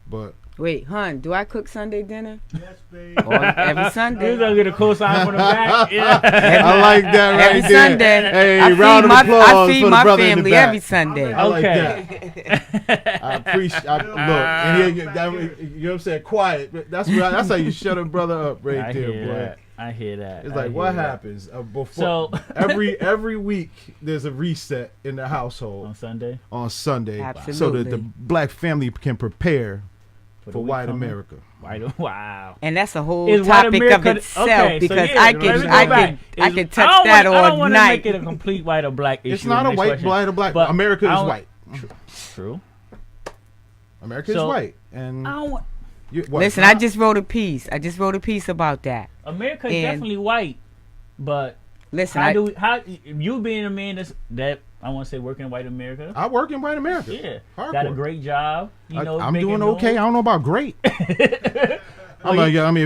But wait, hon, do I cook Sunday dinner? Yes, babe. Every Sunday. You're gonna get a cosign from the back. Yeah. I like that right every there. Sunday. Hey, round of applause I feed for the my brother in the family back. every Sunday. I like that. I appreciate. Look, and you know what I'm saying? Quiet. That's how you shut a brother up right there, boy. I hear that. It's like what happens before every week. There's a reset in the household on Sunday, Absolutely. so that the black family can prepare for white America. Wow. And that's a whole topic of itself because I could touch that all night. I don't want to make it a complete white or black issue. It's not a white or black. But America is white. True. America is white, and listen. I just wrote a piece. About that. America is definitely white, but listen. How you being a man that I want to say working in white America? I work in white America. Yeah, hardcore. Got a great job. I'm doing okay. I don't know about great. If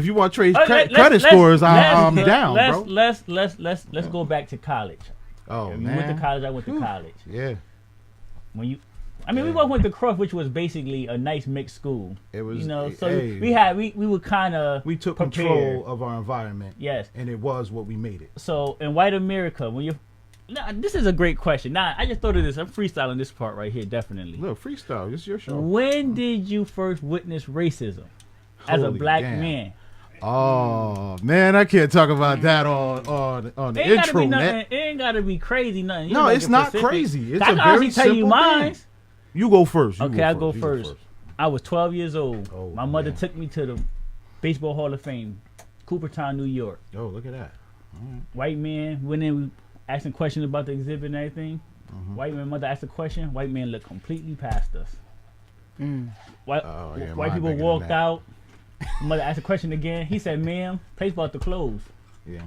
you want to trade credit scores, I'm down, bro. Let's go back to college. Oh man, you went to college. I went to college. Yeah. We both went to Cross, which was basically a nice mixed school. It was, we took control of our environment. Yes, and it was what we made it. So in white America, this is a great question. I just thought of this. I'm freestyling this part right here, definitely. Look, freestyle. This is your show. When did you first witness racism as a black man? Oh man, I can't talk about that on the intro. It ain't gotta be crazy. Nothing. No, it's not crazy. It's a very simple thing. You go first. Okay, I go first. I was 12 years old. Oh, my mother took me to the Baseball Hall of Fame, Cooperstown, New York. Oh, look at that. Right. White man went in asking questions about the exhibit and everything. White man, mother asked a question. White man looked completely past us. White people walked out. Mother asked a question again. He said, "Ma'am, place about to close." Yeah.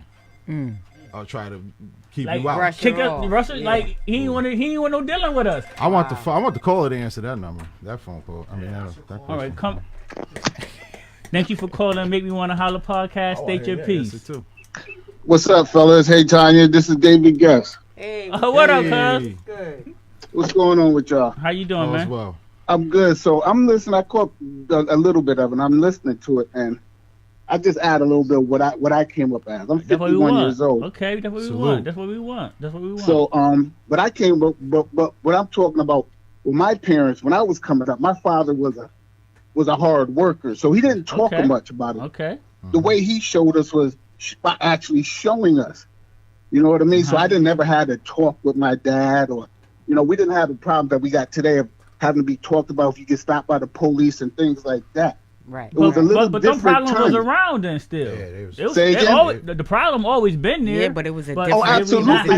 I'll try to keep you out. Russell, like he didn't want no dealing with us. I want the caller to answer that number, that phone call. All right, come. Thank you for calling. Make Me Wanna Holla podcast. State your piece. What's up, fellas? Hey, Tanya. This is David Guest. Hey. What up, cuz? Good. What's going on with y'all? How you doing, man? Well. I'm good. So I'm listening. I caught a little bit of it. I'm listening to it, and I just add a little bit of what I came up as. I'm 51 years old. Okay, that's what we want. That's what we want. So but I came up, but what I'm talking about with my parents when I was coming up, my father was a hard worker, so he didn't talk much about it. Okay. The way he showed us was by actually showing us. You know what I mean? So I didn't ever have to talk with my dad, or we didn't have the problem that we got today of having to be talked about if you get stopped by the police and things like that. Right. It was a little but different the problem time. was around then still. Yeah, Say again? The problem always been there. Yeah, but it was a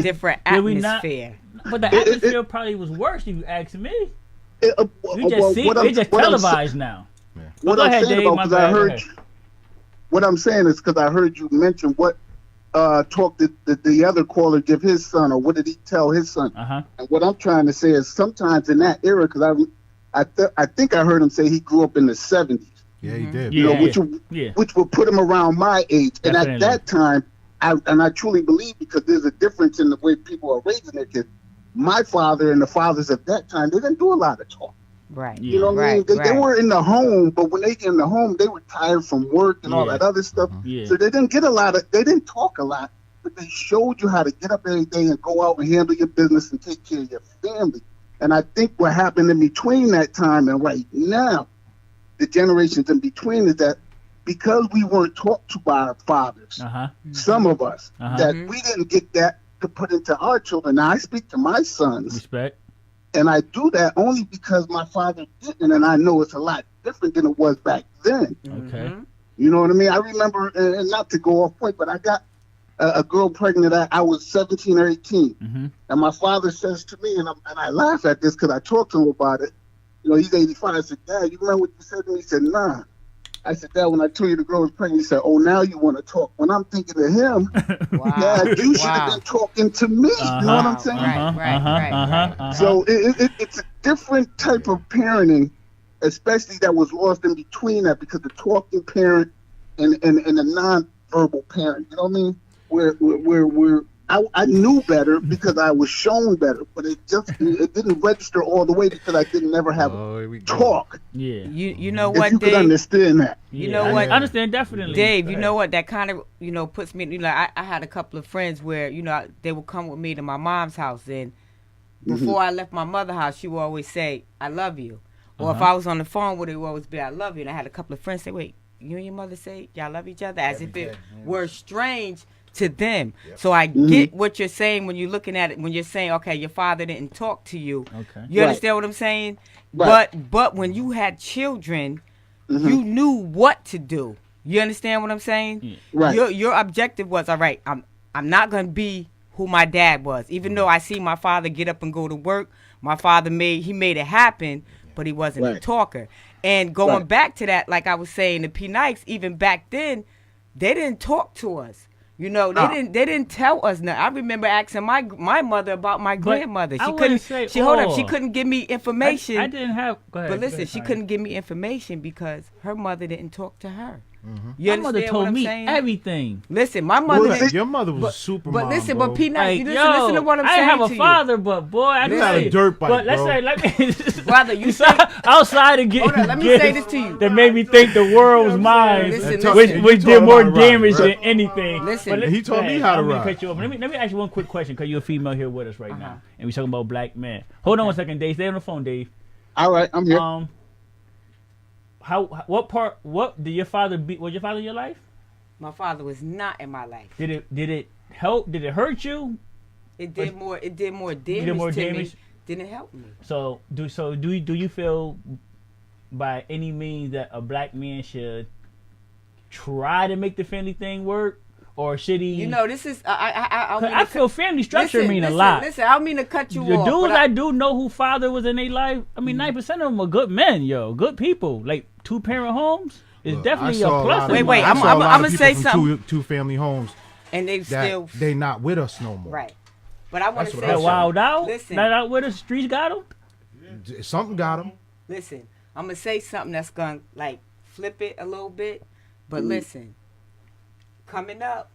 different atmosphere. But the atmosphere probably was worse if you ask me. They just televised now. what go I'm ahead, saying Dave. about, My because I bad. Go heard ahead. what I'm saying is because I heard you mention what talk did the other caller give his son, or what did he tell his son? And what I'm trying to say is sometimes in that era, because I think I heard him say he grew up in the 70s. Yeah, he did. You know, which would put him around my age. And at that time, I truly believe, because there's a difference in the way people are raising their kids. My father and the fathers of that time, they didn't do a lot of talk. Right. You know what I mean? They were in the home, but when they get in the home, they were tired from work and all that other stuff. So they didn't get they didn't talk a lot, but they showed you how to get up every day and go out and handle your business and take care of your family. And I think what happened in between that time and right now, the generations in between, is that because we weren't taught to by our fathers, some of us, that we didn't get that to put into our children. Now, I speak to my sons. Respect. And I do that only because my father didn't, and I know it's a lot different than it was back then. Okay. You know what I mean? I remember, and not to go off point, but I got a girl pregnant. I was 17 or 18. And my father says to me, and I laugh at this because I talked to him about it. You know, he's 85. I said, Dad, you remember what you said to me? He said, nah. I said, Dad, when I told you the girl was pregnant, he said, oh, now you want to talk. When I'm thinking of him, Dad, you should have been talking to me. You know what I'm saying? Right. So it's a different type of parenting, especially that was lost in between that, because the talking parent and the non-verbal parent, you know what I mean? Where I knew better because I was shown better, but it didn't register all the way because I didn't never have talk. Yeah. You know what, if you Dave? could understand that. You know what? I understand, definitely. Dave, you know what? That kind of, puts me, I had a couple of friends where, they would come with me to my mom's house, and before I left my mother's house, she would always say, I love you. Or if I was on the phone with her, it would always be, I love you. And I had a couple of friends say, wait, you and your mother say y'all love each other? As if it were strange to them. So I get what you're saying when you're looking at it, when you're saying, okay, your father didn't talk to you. Okay. You understand what I'm saying? Right. But when you had children, you knew what to do. You understand what I'm saying? Right. Your objective was, all right, I'm not going to be who my dad was. Even though I see my father get up and go to work, my father made it happen, but he wasn't a talker. And going back to that, like I was saying, the P. Nikes, even back then, they didn't talk to us. They didn't tell us nothing. I remember asking my mother about my grandmother. She couldn't give me information. I didn't have. Go ahead. But listen, she couldn't give me information because her mother didn't talk to her. My mother told me everything. Listen, my mother. Your mother was super. But listen, bro. but P. Nikes, listen to what I'm saying. I didn't have a father, but boy, I you got a dirt bike, but bro. let me. Brother, you say outside of getting. Hold on, let me say this to you. That made me think the world was mine, which did more damage than anything. Listen, he taught me how to ride. Cut you off. Let me ask you one quick question, because you're a female here with us right now, and we're talking about black men. Hold on one second, Dave. Stay on the phone, Dave. All right, I'm here. What did your father be? Was your father in your life? My father was not in my life. Did it help? Did it hurt you? It did more damage to me. Didn't help me. So do you feel by any means that a black man should try to make the family thing work, or should he? This is I feel family structure mean a lot. Listen, I don't mean to cut you off. The dudes I do know who father was in their life, I mean, 90% of them are good men, good people. Like 2-parent homes is definitely a plus. Wait, I'm gonna say something. Two family homes, and they not with us no more. Right. But I want to say something. Wild out. Listen, not out with us. Streets got them. Something got them. Listen, I'm gonna say something that's gonna flip it a little bit. But listen, coming up,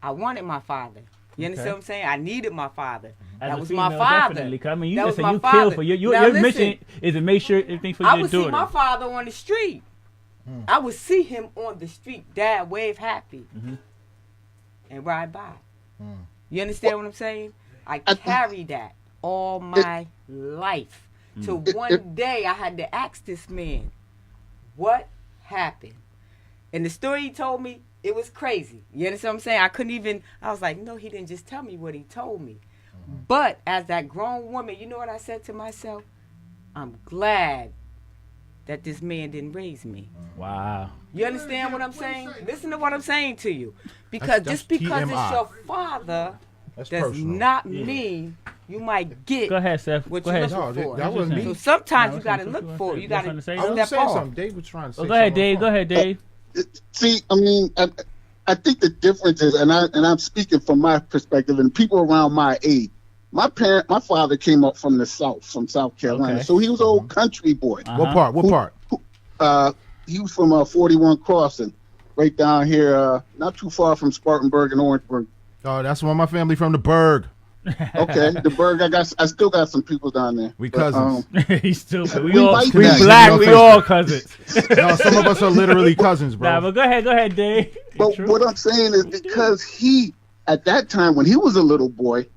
I wanted my father. You understand what I'm saying? I needed my father. That was my father. Definitely. I mean, you just said you kill for your mission is to make sure everything for your daughter. I would see my father on the street. I would see him on the street. Dad wave happy and ride by. You understand what I'm saying? I carried that all my life. Till one day I had to ask this man, what happened? And the story he told me, it was crazy. You understand what I'm saying? I was like, no, he didn't just tell me what he told me. But as that grown woman, you know what I said to myself? I'm glad that this man didn't raise me. Wow. You understand what I'm saying? Listen to what I'm saying to you. Because just because it's your father does not mean you might get Go ahead, Seth. what Go you're ahead. looking No, for. that wasn't So me. sometimes No, you got to what look you for want it. You to got say? to Say I was step saying off. something. Dave was trying to say. Oh, go ahead, something Dave. on Go the ahead, Dave. See, I mean, I think the difference is, and I'm speaking from my perspective, and people around my age. My father came up from the South, from South Carolina, Okay. so he was an old country boy. phone. What part? What part? He was from 41 Crossing, right down here, not too far from Spartanburg and Orangeburg. Oh, that's one of my family from the Berg. Okay, the Berg. I still got some people down there. We But, cousins. He's stupid. We We all white we guys, black. you know, We Facebook. all cousins. No, some of us are literally cousins, bro. Nah, but go ahead, Dave. but True. what I'm saying is because he, at that time when he was a little boy,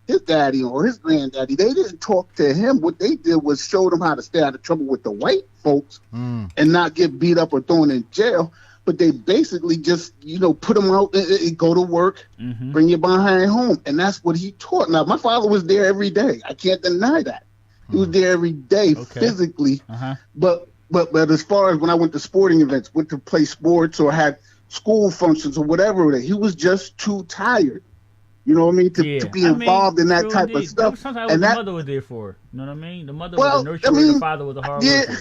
his daddy or his granddaddy, they didn't talk to him. What they did was show him how to stay out of trouble with the white folks and not get beat up or thrown in jail. But they basically just, put him out, go to work, bring your behind home. And that's what he taught. Now, my father was there every day. I can't deny that. He was there every day physically. But as far as when I went to sporting events, went to play sports or had school functions or whatever, he was just too tired. You know what I mean? To be involved in that true type of indeed. stuff. Sometimes what And the that, mother was there for. You know what I mean? The mother Well, was the nurturer, the father was the hard worker.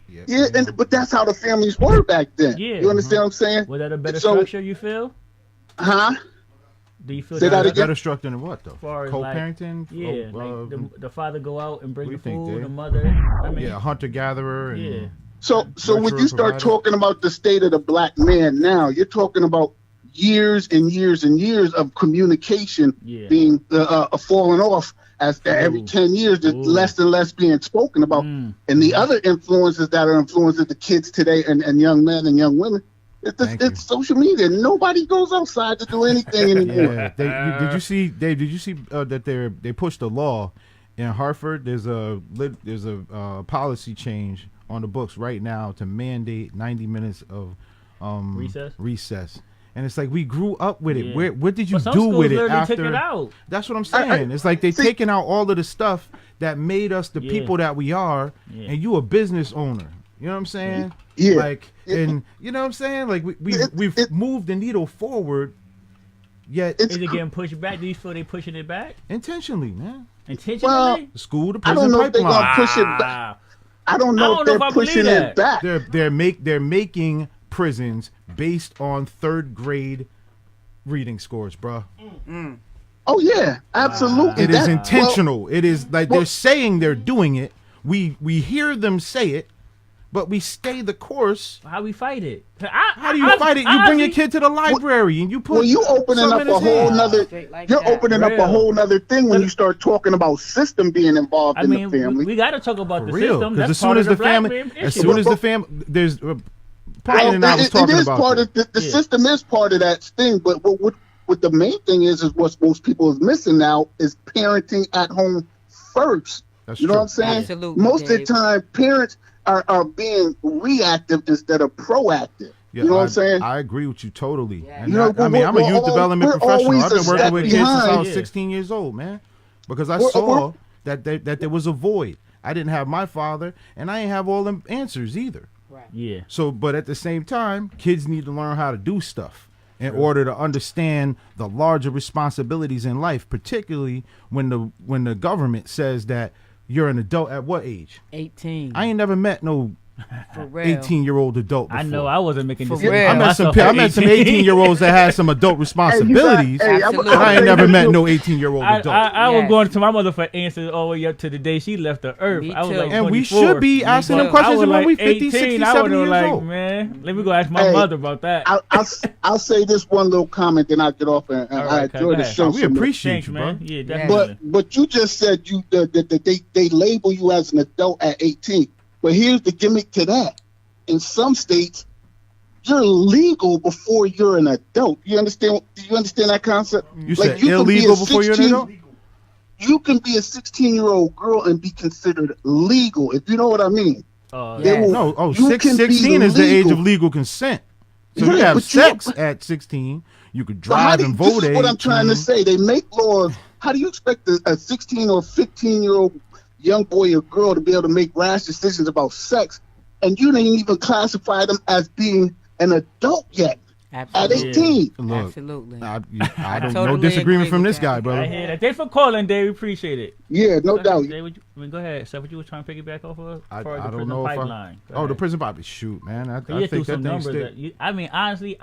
yeah, but that's how the families were back then. Yeah. You understand what I'm saying? Was that a better So- structure, you feel? Huh? Do you feel Say that better? again? Better structured than what, though? As far as like, Co-parenting? yeah, like the father go out and bring the what do you think, food, Dave? the mother. I mean, Yeah, hunter-gatherer. And, yeah. So when Nurturer, you start provider. talking about the state of the black man now, you're talking about years and years and years of communication Yeah. being falling off as every Ooh. 10 years there's Ooh. less and less being spoken about. And the other influences that are influencing the kids today and young men and young women, Thank you. it's social media. Nobody goes outside to do anything anymore. Yeah, did you see, Dave? Did you see that they pushed a law in Hartford? There's a policy change on the books right now to mandate 90 minutes of recess. And it's like we grew up with it. Yeah. What did you But some do schools with it literally after? took it out. That's what I'm saying. It's like they're taking out all of the stuff that made us the people that we are, and you a business owner. You know what I'm saying? Yeah. Like, and you know what I'm saying? Like we've moved the needle forward, yet Is it getting pushed back? Do you feel they pushing it back? intentionally, man. Intentionally? Well, The school to I prison don't know if they're pipeline. gonna push it back. I don't know if if I they're believe pushing that. it back. They're making prisons based on third grade reading scores, bro. Oh yeah, absolutely. It is That- intentional. It is like well- they're saying they're doing it. We hear them say it, but we stay the course. How we fight it? How do you fight it? You bring your kid to the library and you put. Well, you opening something up in a his whole hand. nother. Straight like You're that. opening up a Real. whole nother thing when you start talking about system being involved I in mean, the family. we got to talk about For the real, system. because That's as soon part as of the black family, man as issue. soon as the family, there's. Brian and I was talking it is about part this. of the Yeah. system is part of that thing. But what the main thing is what most people is missing now is parenting at home first. That's You know true. what I'm saying? Absolutely, Most of the Dave. time, parents are being reactive instead of proactive. Yeah, you know what I'm saying? I agree with you totally. Yeah. And You know, I mean, I'm a we're youth al- development we're professional. always I've been a working step with kids since I behind. was Yeah. 16 years old, man. Because I We're- saw that there was a void. I didn't have my father, and I didn't have all them answers either. Yeah. So, but at the same time, kids need to learn how to do stuff in order to understand the larger responsibilities in life, particularly when the government says that you're an adult at what age? 18. I ain't never met no For real. 18-year-old adult before. I know I wasn't making For decisions. real. by I met some myself at 18-year-olds that had some adult responsibilities. Hey, Absolutely. but I ain't never met no 18-year-old I, adult. I was Yes. going to my mother for answers all the way up to the day she left the earth. Me I was too. like And we 24. should be asking them I questions was when like we 50, 60, 18. I 70 would've years like, old. man, let me go ask my Hey, mother about that. I'll say this one little comment, then I'll get off and All I right, okay, enjoy go the ahead. show. We so much. appreciate Thanks, you, man. bro. Yeah, Yeah. definitely. But you just said they label you as an adult at 18. But here's the gimmick to that. In some states, you're legal before you're an adult. You understand? Do you understand that concept? You Like, said you can be illegal a before you're an 16 adult? You can be a 16-year-old girl and be considered legal, if you know what I mean. They will- No, you can be 16 is the age legal. of legal consent. So Right, you have but sex at 16. You could So how drive do and you- this vote is at what I'm trying to 18. say. They make laws. How do you expect a 16 or 15-year-old young boy or girl to be able to make rash decisions about sex, and you didn't even classify them as being an adult yet? at Absolutely. 18. Look, Absolutely. I don't totally no disagreement agree from with this that. guy, I brother. hear that. Thanks for calling, Dave. We appreciate it. Yeah, no doubt. Dave, go ahead. So what you were trying to piggyback off of? I For the don't prison know if I. pipeline. Go Oh, the ahead. prison pipeline. Shoot, man. I You threw think some that thing numbers. stick. I mean, honestly,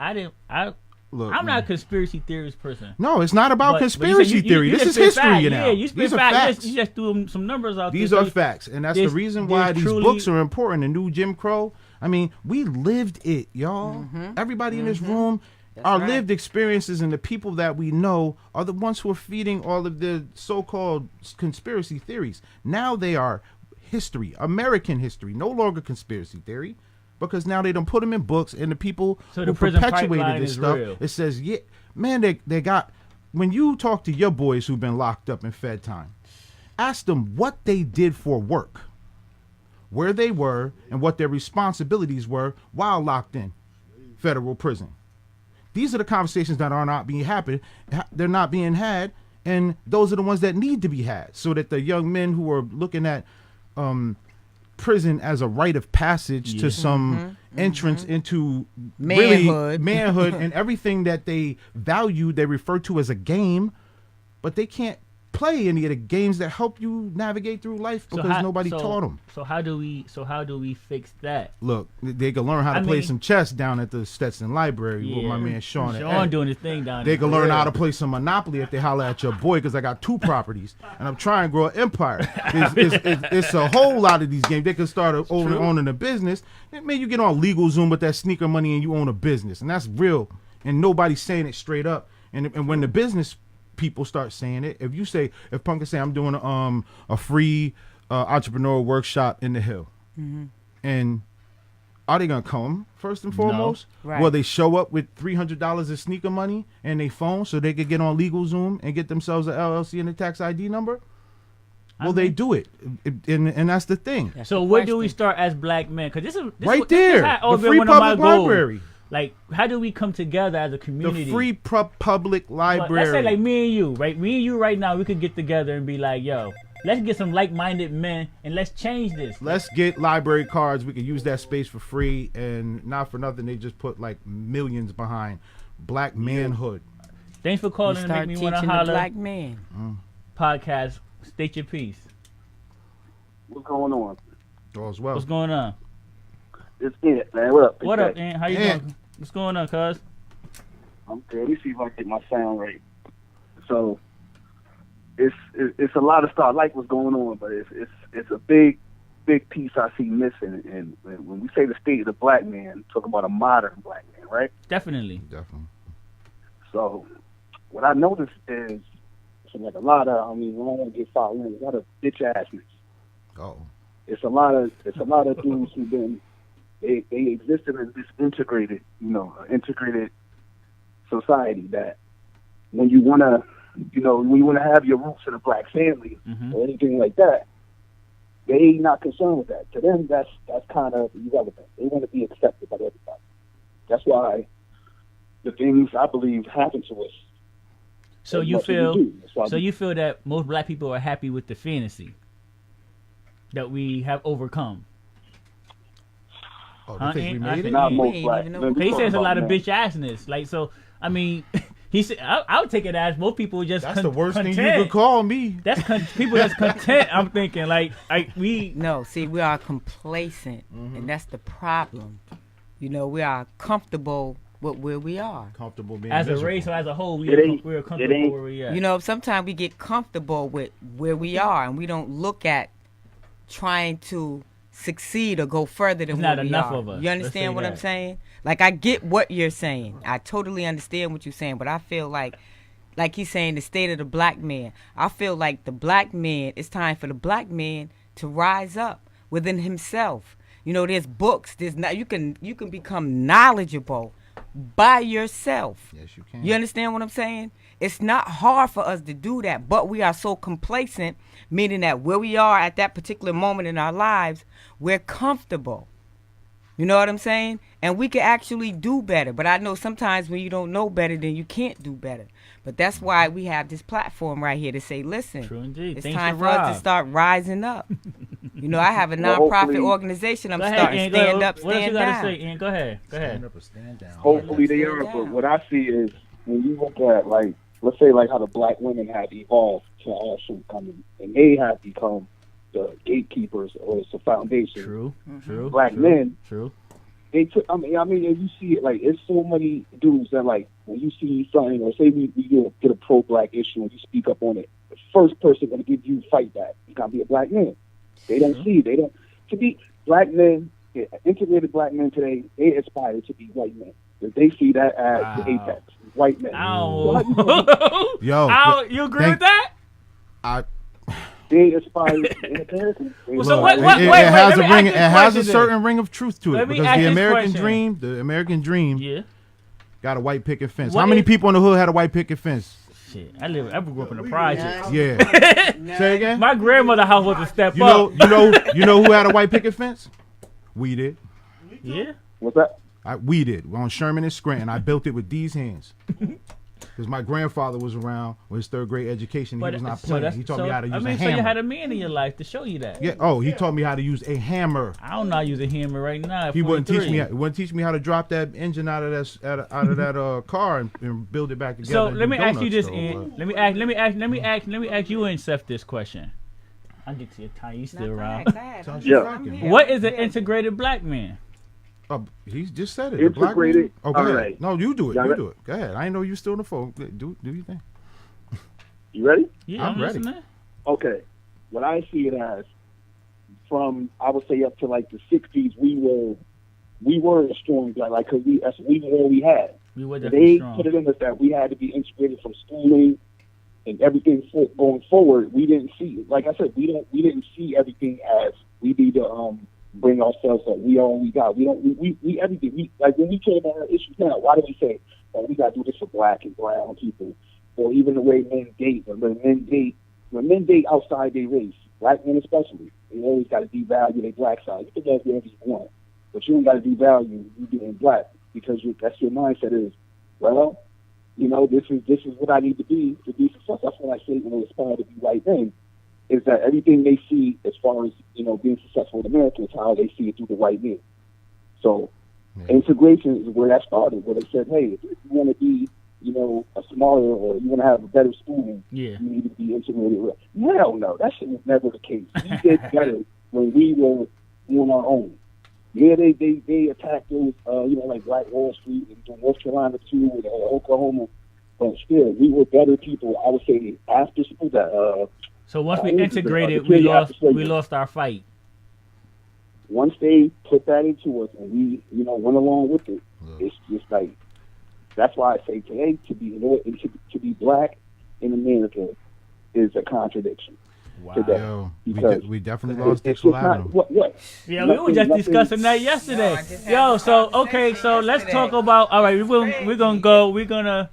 Look, I'm man. not a conspiracy theorist person. No, it's not about But conspiracy you theory. This just is spit history, facts. you know. Yeah, you spit These are facts. facts. You just threw some numbers out These there. are facts, and that's the there's- reason why there's these truly- books are important. The new Jim Crow. I mean, we lived it, y'all. Everybody in this room, our right. lived experiences and the people that we know are the ones who are feeding all of the so-called conspiracy theories. Now they are history, American history, no longer conspiracy theory, because now they don't put them in books, and the people So who the prison perpetuated pipeline this is stuff, real. it says, yeah, man, they got. When you talk to your boys who've been locked up in Fed time, ask them what they did for work, where they were, and what their responsibilities were while locked in federal prison. These are the conversations that are not being happened. They're not being had, and those are the ones that need to be had, so that the young men who are looking at prison as a rite of passage to some entrance into Manhood. really manhood and everything that they value, they refer to as a game, but they can't play any of the games that help you navigate through life because nobody taught them. So how do we fix that? Look, they can learn how to play some chess down at the Stetson Library with my man Sean. Sean doing his thing down They there. can learn how to play some Monopoly if they holler at your boy, because I got 2 properties and I'm trying to grow an empire. It's a whole lot of these games. They can start owning a business. Man, you get on LegalZoom with that sneaker money and you own a business, and that's real. And nobody's saying it straight up. And when the business people start saying it, if Punk can say I'm doing a free entrepreneur workshop in the Hill, and are they gonna come first and foremost? Right. Will they show up with $300 of sneaker money and they phone so they could get on LegalZoom and get themselves an LLC and a tax ID number? Will they do it? And that's the thing. That's So the where do we question. start as black men? Because this Right is there, has the always been free one of my public goals. library. Like, how do we come together as a community? The free public But library. let's say like me and you, right? Me and you right now, we could get together and be like, yo, let's get some like-minded men and let's change this. Let's get library cards. We can use that space for free, and not for nothing, they just put like millions behind black manhood. Thanks for You calling and start make me want to teaching the holler. black man. Podcast. State your piece. What's going on? All's well. What's going on? It's it, man. What up? What up, Ant? How you doing? What's going on, cuz? I'm good. Let me see if I can get my sound right. So, it's a lot of stuff. I like what's going on, but it's a big piece I see missing. And when we say the state of the black man, talk about a modern black man, right? Definitely. So, what I noticed is like a lot of, I don't want to get fouled in, a lot of bitch assness. Oh. It's a lot of dudes who've been they existed in this integrated society that when you wanna have your roots in a black family or anything like that, they not concerned with that. To them, that's kind of irrelevant. They want to be accepted by everybody. That's why the things I believe happen to us. So you feel that most black people are happy with the fantasy that we have overcome. Oh, they think we made it? Not most black. He says a lot of bitch assness. Like, so, I mean, he said, I would take it as most people just That's the worst thing you could call me. That's people that's content. I'm thinking No, see, we are complacent, and that's the problem. We are comfortable with where we are. Comfortable being as miserable. a race or as a whole, we're comfortable where we are. Sometimes we get comfortable with where we are, and we don't look at trying to succeed or go further than There's where not we enough are. of us. You Let's understand say what I'm that. saying? Like, I get what you're saying. I totally understand what you're saying, but I feel like he's saying the state of the black man. I feel like the black man, it's time for the black man to rise up within himself. There's books. You can become knowledgeable by yourself. Yes, you can. You understand what I'm saying? It's not hard for us to do that, but we are so complacent, meaning that where we are at that particular moment in our lives, we're comfortable. You know what I'm saying? And we can actually do better. But I know sometimes when you don't know better, then you can't do better. But that's why we have this platform right here to say, listen, True indeed. it's Thanks time to for us Rob. to start rising up. You know, I have a Well, nonprofit hopefully- organization. I'm Go ahead, starting Ian. stand up, What else you stand gotta down. say, Ian? Go ahead. Stand up or stand down. Hopefully they Stand are, but down. what I see is when you look at, like, let's say like how the black women have evolved to also come in, and they have become the gatekeepers or it's the foundation. True. True. Black true, men, True. they took. I mean, if you see it, like, it's so many dudes that, like, when you see something, or say we get a pro-black issue and you speak up on it, the first person going to give you fight back is going to be a black man. They don't see. They don't. To be black men, integrated black men today, they aspire to be white men. They see that as the apex, white men. Ow. Yo, Ow, you agree with that? They aspire in America. Well, so Look, wait, it let has me a ring. ask It this has a question certain then. ring of truth to Let it me because ask the this American question. dream, Yeah. got a white picket fence. What How many is- people in the hood had a white picket fence? Shit, I grew up in the projects. Yeah. Say again. My grandmother's house was a step You up. know who had a white picket fence? We did. Yeah. What's that? We did. We're on Sherman and Scranton. I built it with these hands. Because my grandfather was around with his third grade education. He was not playing. He taught me how to use a So hammer. you had a man in your life to show you that. Yeah. Oh, he taught me how to use a hammer. I don't know how to use a hammer right now. He wouldn't teach me. He wouldn't teach me how to drop that engine out of that car and build it back together. So and let do me ask you donuts, this, though, Ian. but- Let me ask you and Seth this question. I'll get to your time. You still around? Yeah. What is an integrated black man? He just said it. the black Integrated. man. Oh, go All ahead. right. No, you do it. Got You it. do it. Go ahead. I didn't know you still on the phone. Do your thing. You ready? Yeah, I'm ready. listening. Okay. What I see it as, from I would say up to like the '60s, we were a strong black, like, because we were all we had. We were definitely They strong. put it in us that we had to be integrated from schooling and everything going forward. We didn't see, like I said, we didn't see everything as we need to bring ourselves up. We all we got. We everything. Like when we came on our issues now, why do we say, oh, we got to do this for black and brown people, or even the way men date? When men date outside their race, black men especially, they always got to devalue their black side. You can love whatever you want, but you ain't got to devalue you being black because that's your mindset is, well, you know, this is what I need to be successful. That's what I say when they aspire to be white men, is that everything they see as far as, you know, being successful in America is how they see it through the white men. So integration is where that started, where they said, hey, if you want to be, you know, a smarter or you want to have a better schooling, Yeah. you need to be integrated with. Hell no, that shit was never the case. We did better when we were on our own. Yeah, they attacked those, you know, like Black Wall Street and North Carolina too, and Oklahoma. But still, we were better people. I would say after school that. So once we the integrated, period we after slavery. lost our fight. Once they put that into us and we, you know, went along with it, it's just like, that's why I say today to be black in America is a contradiction. Wow. Today. Yo, Because we definitely lost it's Dixon just not, Avenue. what? Yeah, we were just discussing that yesterday. Yo, so okay, so let's talk about. All right, we're gonna.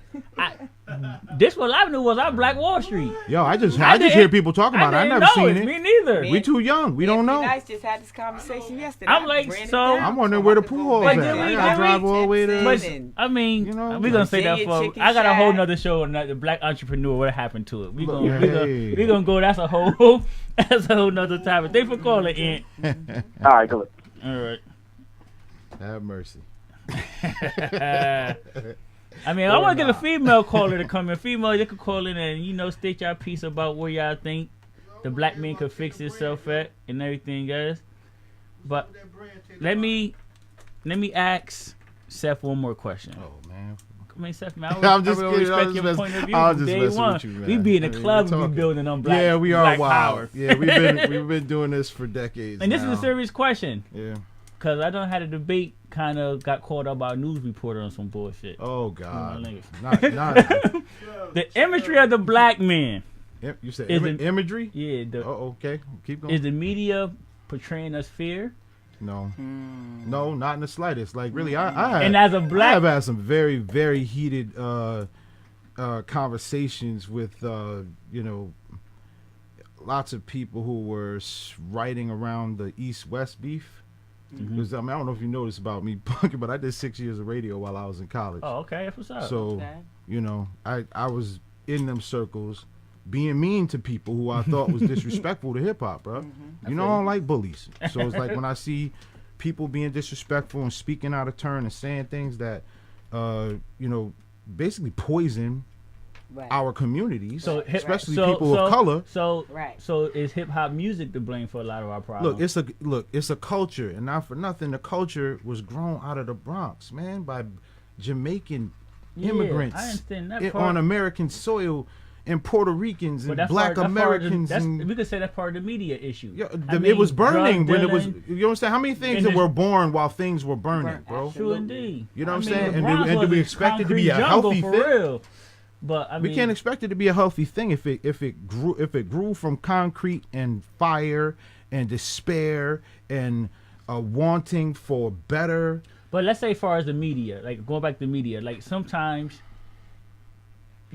This what I knew was our Black Wall Street. Yo, I just didn't- hear people talking about it. I didn't never know seen it. it. Me neither. We too young. We don't know. Nice just had this conversation yesterday. I'm like, Ran it so- down. I'm wondering where the pool halls But at. did we- I gotta did we- drive all the way to. Listen. I mean, You know, we're gonna say that Virginia for. Chicken I got a whole Shack. nother show on the Black Entrepreneur. What happened to it? We Look, gonna hey. we gonna go. That's a whole nother topic. Thanks for calling, Ant. All right, go ahead. All right. Have mercy. I mean, I want to get a female caller to come in. Female, you could call in and, you know, state your piece about where y'all think the black man could fix himself at and everything else. But let me ask Seth one more question. Oh man. I mean, Seth, man, I'm just I really kidding. respect your point of view I'm from just day messing one. with you, man. We be in the I mean, club we're and we talking. building on black. Yeah, we are black wild. power. Yeah, we've been doing this for decades. And this now. is a serious question. Yeah. Because I done had a debate, kind of got caught up by a news reporter on some bullshit. Oh God. Not- Not. The imagery of the black man. You said Is it- imagery? Yeah. Oh, okay. Keep going. Is the media portraying us fear? No. No, not in the slightest. Like really, I And as a I black, have had some very, very heated conversations with you know, lots of people who were writing around the East-West beef. Because I don't know if you noticed about me, but I did 6 years of radio while I was in college. oh, okay, that's what's up. So Okay. you know, I was in them circles, being mean to people who I thought was disrespectful to hip hop, bro. You know, I don't like bullies. So it's like when I see people being disrespectful and speaking out of turn and saying things that, you know, basically poison our communities, so especially people of color. So is hip hop music to blame for a lot of our problems? It's a culture, and not for nothing, the culture was grown out of the Bronx, man, by Jamaican immigrants I understand that on American soil, and Puerto Ricans and Black Americans. We could say that's part of the media issue. Yeah, it was burning when it was. You understand how many things that were born while things were burning, bro? True indeed. You know what I'm saying? And do we expect it to be a healthy thing? Real. But I mean, we can't expect it to be a healthy thing if it grew from concrete and fire and despair and wanting for better. But let's say, as far as the media, like going back to the media, like sometimes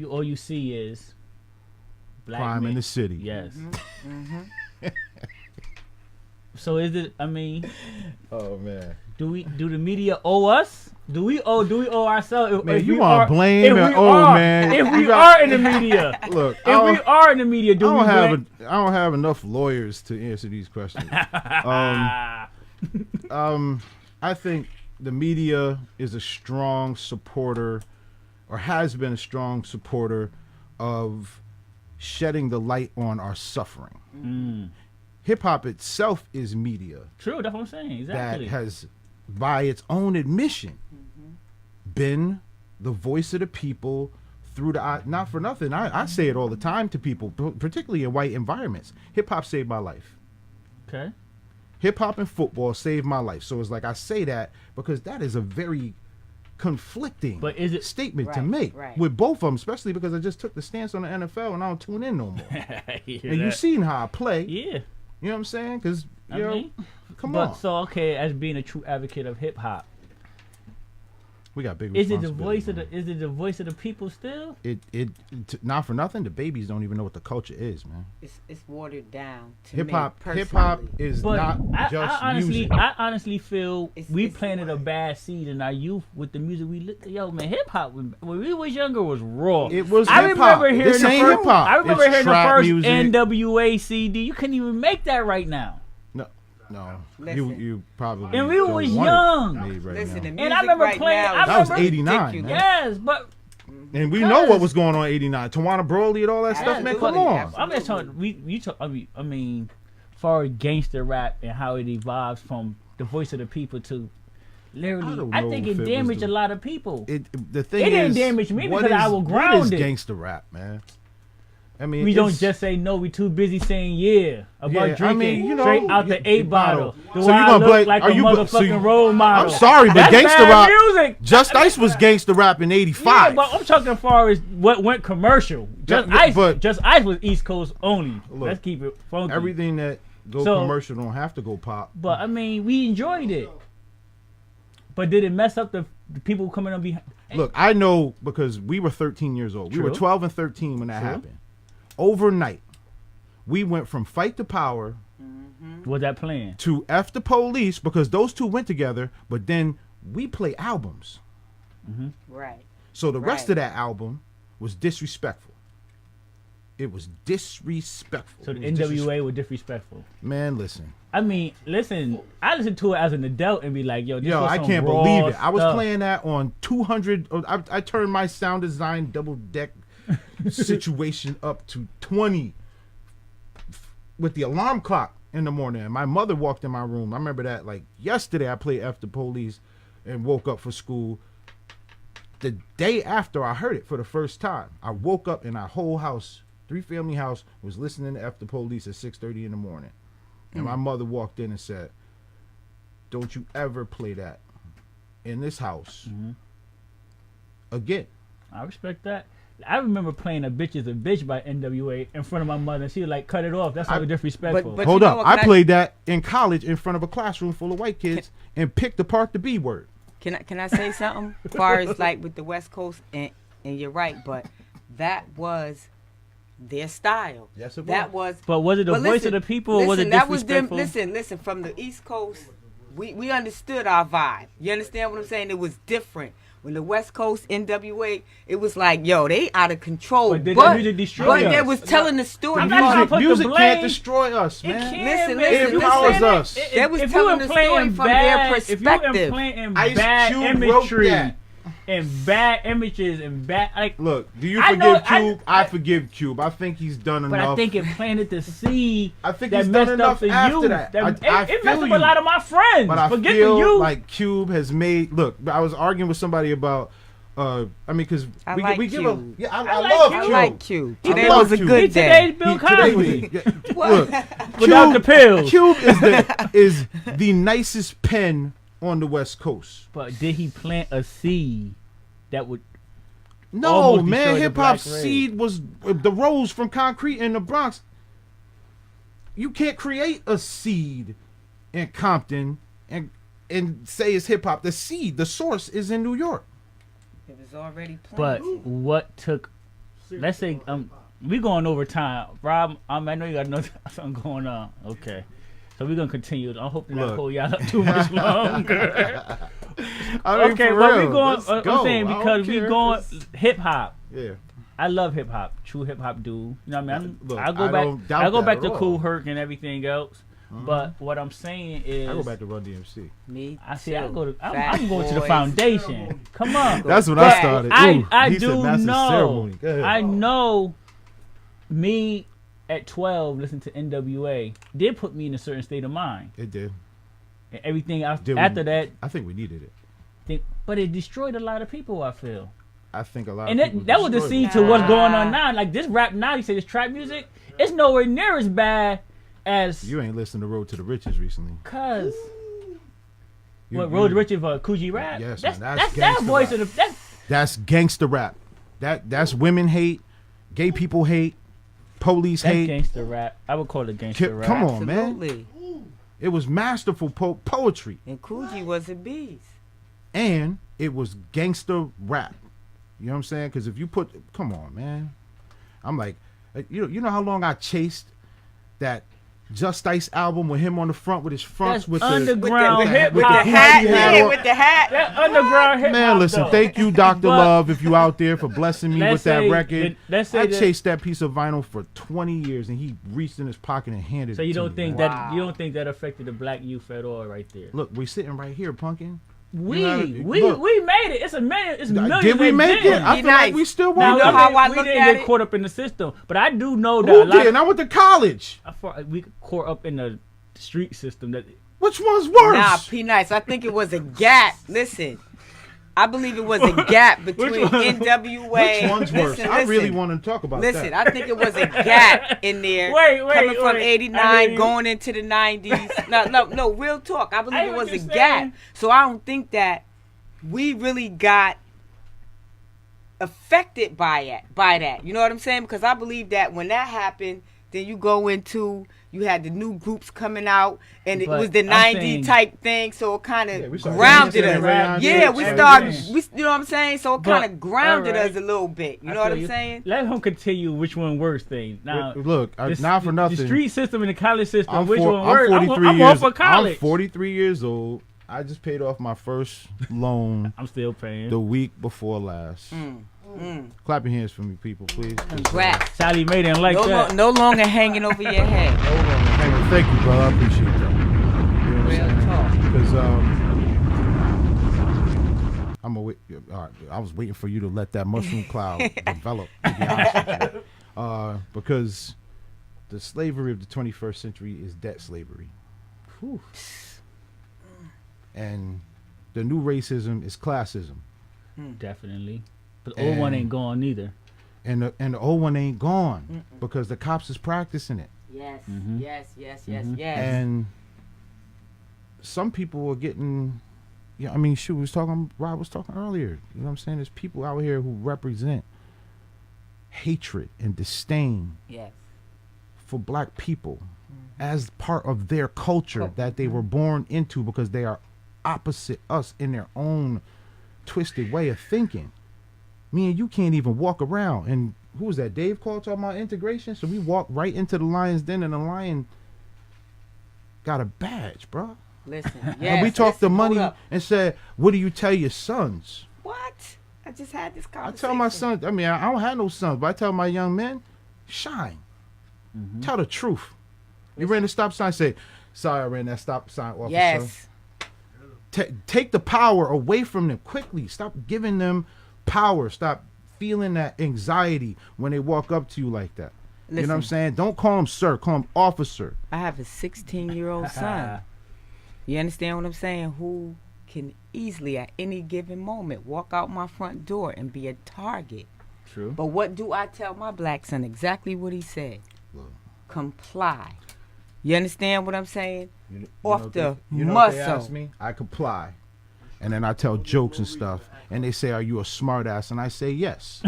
all you see is black crime men. in the city. Yes. So is it? I mean, oh man, do the media owe us? Do we owe ourselves? Man, you want to blame? Man, if we are in the media, look, if we are in the media, I don't have enough lawyers to answer these questions. I think the media is a strong supporter, or has been a strong supporter of shedding the light on our suffering. Hip hop itself is media. True, that's what I'm saying. Exactly. That has, by its own admission, been the voice of the people through the, not for nothing, I say it all the time to people, particularly in white environments. Hip hop saved my life. Okay. Hip hop and football saved my life. So it's like I say that because that is a very conflicting statement to make with both of them, especially because I just took the stance on the NFL and I don't tune in no more. And you've seen how I play. Yeah. You know what I'm saying? Because, come on. on. So, okay, as being a true advocate of hip hop, we got big Is responsibility. it the voice of the people still? Not for nothing, the babies don't even know what the culture is, man. It's watered down to hip hop is but not just music. I honestly feel we planted a bad seed in our youth with the music we looked. Yo, man, hip hop when we was younger was raw. It was. I remember hearing this ain't hip hop. I remember hearing the first music. NWA CD. You couldn't even make that right now. No, Listen. you probably. And we was young. Listen, And I remember playing. Now, that was '89. Yes, but. And we know what was going on in '89. Tawana Broly and all that stuff, man. Come on. I'm just talking. I mean, far as gangster rap and how it evolves from the voice of the people to literally, I think it damaged a lot of people. The thing it didn't damage me because I was grounded. What is gangster rap, man? I mean, we don't just say no. We too busy saying about drinking straight out the 8 bottle. So you gonna look like a motherfucking role model? I'm sorry, but gangster rap. Music. Just Ice was gangster rap in '85. Yeah, but I'm talking as far as what went commercial. Just Ice was East Coast only. Look, let's keep it funky. Everything that go commercial don't have to go pop. But I mean, we enjoyed it. But did it mess up the people coming up behind? Look, I know because we were 13 years old. True. We were 12 and 13 when that happened. Overnight, we went from Fight the Power was that plan to F the Police because those two went together, but then we play albums. Right. So the rest of that album was disrespectful. It was disrespectful. So the NWA was disrespectful. Man, listen. I mean, listen. I listened to it as an adult and be like, "Yo, this was I some can't raw believe it. I was stuff. playing that on 200. I turned my sound design double deck situation up to 20 with the alarm clock in the morning. And my mother walked in my room. I remember that like yesterday. I played F the Police and woke up for school. The day after I heard it for the first time, I woke up and our whole house, 3-family house, was listening to F the Police at 6:30 in the morning. And my mother walked in and said, "Don't you ever play that in this house again." I respect that. I remember playing "A Bitch Is a Bitch" by NWA in front of my mother, and she like cut it off. That's so disrespectful. But hold up, I played that in college in front of a classroom full of white kids and picked apart the B word. Can I say something? As far as like with the West Coast, and you're right, but that was their style. Yes, it was. That was. But was it the voice of the people, or was it disrespectful? Listen. From the East Coast, we understood our vibe. You understand what I'm saying? It was different. when the West Coast NWA, it was like, yo, they out of control. But did that music destroy us? they was telling the story. I'm not trying to put the Music blame. can't destroy us, It man. can't, Listen, It empowers us. They was If telling you the story from their If you perspective. implanting Ice bad Cube wrote imagery that. and bad images and bad, like, Look, do you I forgive know- Cube? I forgive Cube. I think he's done but enough. I think it planted the seed I think that he's done messed enough up the after youth. that. It I messed feel up you. a lot of my friends. But I Forget feel the youth. like Cube has made. Look, I was arguing with somebody about. I mean, because I we like give Cube. a. Yeah, I like love Cube. Cube. I like Q. I Today love was a Cube. good He day. today's Bill Today Cosby. look, Without Cube- the pills. Cube is the nicest pen on the West Coast. But did he plant a seed that would? No, Almost man, destroyed the hip hop black race. seed was the rose from concrete in the Bronx. You can't create a seed in Compton and say it's hip hop. The seed, the source, is in New York. It was already But planned. what took? Let's say we going over time, Rob. I know you got know something going on. Okay, so we're gonna continue. I hope to not Look. hold y'all up too much longer. I mean, Okay, for well real, we going. let's I'm go. saying I don't because we care. going It's- hip hop. Yeah. I love hip hop, true hip hop dude. You know what I mean? Look, I go I don't back. doubt I go that back at to all. Cool Herc and everything else. But what I'm saying is, I go back to Run DMC. Me I see. I too. go to. Fat I'm going to the Boys. foundation. Come on. That's when But I started. I Ooh, he do said master know. ceremony. Go ahead. I know. Me at 12, listening to NWA did put me in a certain state of mind, It did. and everything else Did we- after that. I think we needed it. But it destroyed a lot of people. I feel. I think a lot And of people that was the destroyed seed it. to what's going on now. Like this rap now, you say this trap music, it's nowhere near as bad as You ain't listened to Road to the Riches recently. cuz. You- What you- Road to Riches for Coogee rap? Yes, that's man, that's that gangsta voice rap. of the That's gangster rap. That's women hate, gay people hate, police that's hate. gangster rap. I would call it gangster rap. Come on, man. Absolutely. It was masterful poetry, And Coogee was a beast. and it was gangster rap. You know what I'm saying? Because if you put, come on, man. I'm like, you know how long I chased that Just Ice album with him on the front with his fronts That's with underground hip with hop. the Hat, Gucci hat yeah, on. with the hat. That underground hip hop. Man, listen, though. thank you, Dr. But- Love, if you out there for blessing me Let's with that say record. that- let's say I that- chased that piece of vinyl for 20 years, and he reached in his pocket and handed So it you to don't me, think man. that you don't think that affected the black youth at all, right there? Look, we're sitting right here, Punkin. We know, we look. we made it. It's a million. It's millions. Did we that make it? didn't. I Be feel like nice. we still Now, won't. you know how I we looked didn't at get it? caught up in the system, but I do know that a Who lot did? I went to college. we caught up in the street system. That Which one's worse? Nah, P Nice. I think it was a gap. Listen, I believe it was a gap between NWA. Which one's worse? Listen, I really listen. want to talk about Listen, that. I think it was a gap in there. Wait, coming from wait. I hear '89, you. going into the '90s. No, real talk. I I believe hear it what was a you're gap. saying. So I don't think that we really got affected by that. You know what I'm saying? Because I believe that when that happened, then you go into you had the new groups coming out, and it But was the I'm '90s saying- type thing. So it kind Yeah, we of started grounded dancing us. and Ray-Ban Yeah, dance we and started. everything. You know what I'm saying? So it But, kind of grounded alright. us a little bit. You I know what feel I'm you. saying? Let him continue. Which one worse thing? Now, Look, the- not for nothing. The street system and the college system. I'm which for- one worse? I'm 43 I'm years. all for college. I'm 43 years old. I just paid off my first loan I'm still paying. the week before last. Clap your hands for me, people, please. Congrats. Sally Mae didn't like that. No longer hanging over your head. Thank you, brother. I appreciate that. You know what Real I'm saying? talk. Because I'm a wait. All right, I was waiting for you to let that mushroom cloud develop. To be honest with you. Because the slavery of the 21st century is debt slavery. Whew. And the new racism is classism. Definitely. But the old one ain't gone either. And the old one ain't gone because the cops is practicing it. Yes, Mm-hmm. yes. And some people are getting, I mean, shoot, Rob was talking earlier. You know what I'm saying? There's people out here who represent hatred and disdain Yes. for black people as part of their culture that they were born into because they are opposite us in their own twisted way of thinking. Me and you can't even walk around. And who was that? Dave called talking about integration. So we walked right into the lion's den, and the lion got a badge, bro. Listen. Yes. And we talked the listen, hold money up. and said, "What do you tell your sons?" What? I just had this I conversation. tell my son, I mean, I don't have no sons, but I tell my young men, shine. Tell the truth. You ran the stop sign, say, sorry, I ran that stop sign, officer. Yes. Take the power away from them quickly. Stop giving them power. Stop feeling that anxiety when they walk up to you like that. Listen, you know what I'm saying? Don't call him sir. Call him officer. I have a 16-year-old son. You understand what I'm saying? Who can easily at any given moment walk out my front door and be a target. True. But what do I tell my black son? Exactly what he said. Comply. You understand what I'm saying? Off the muscle. They ask me, I comply. And then I tell jokes and stuff. And they say, are you a smart ass? And I say, yes.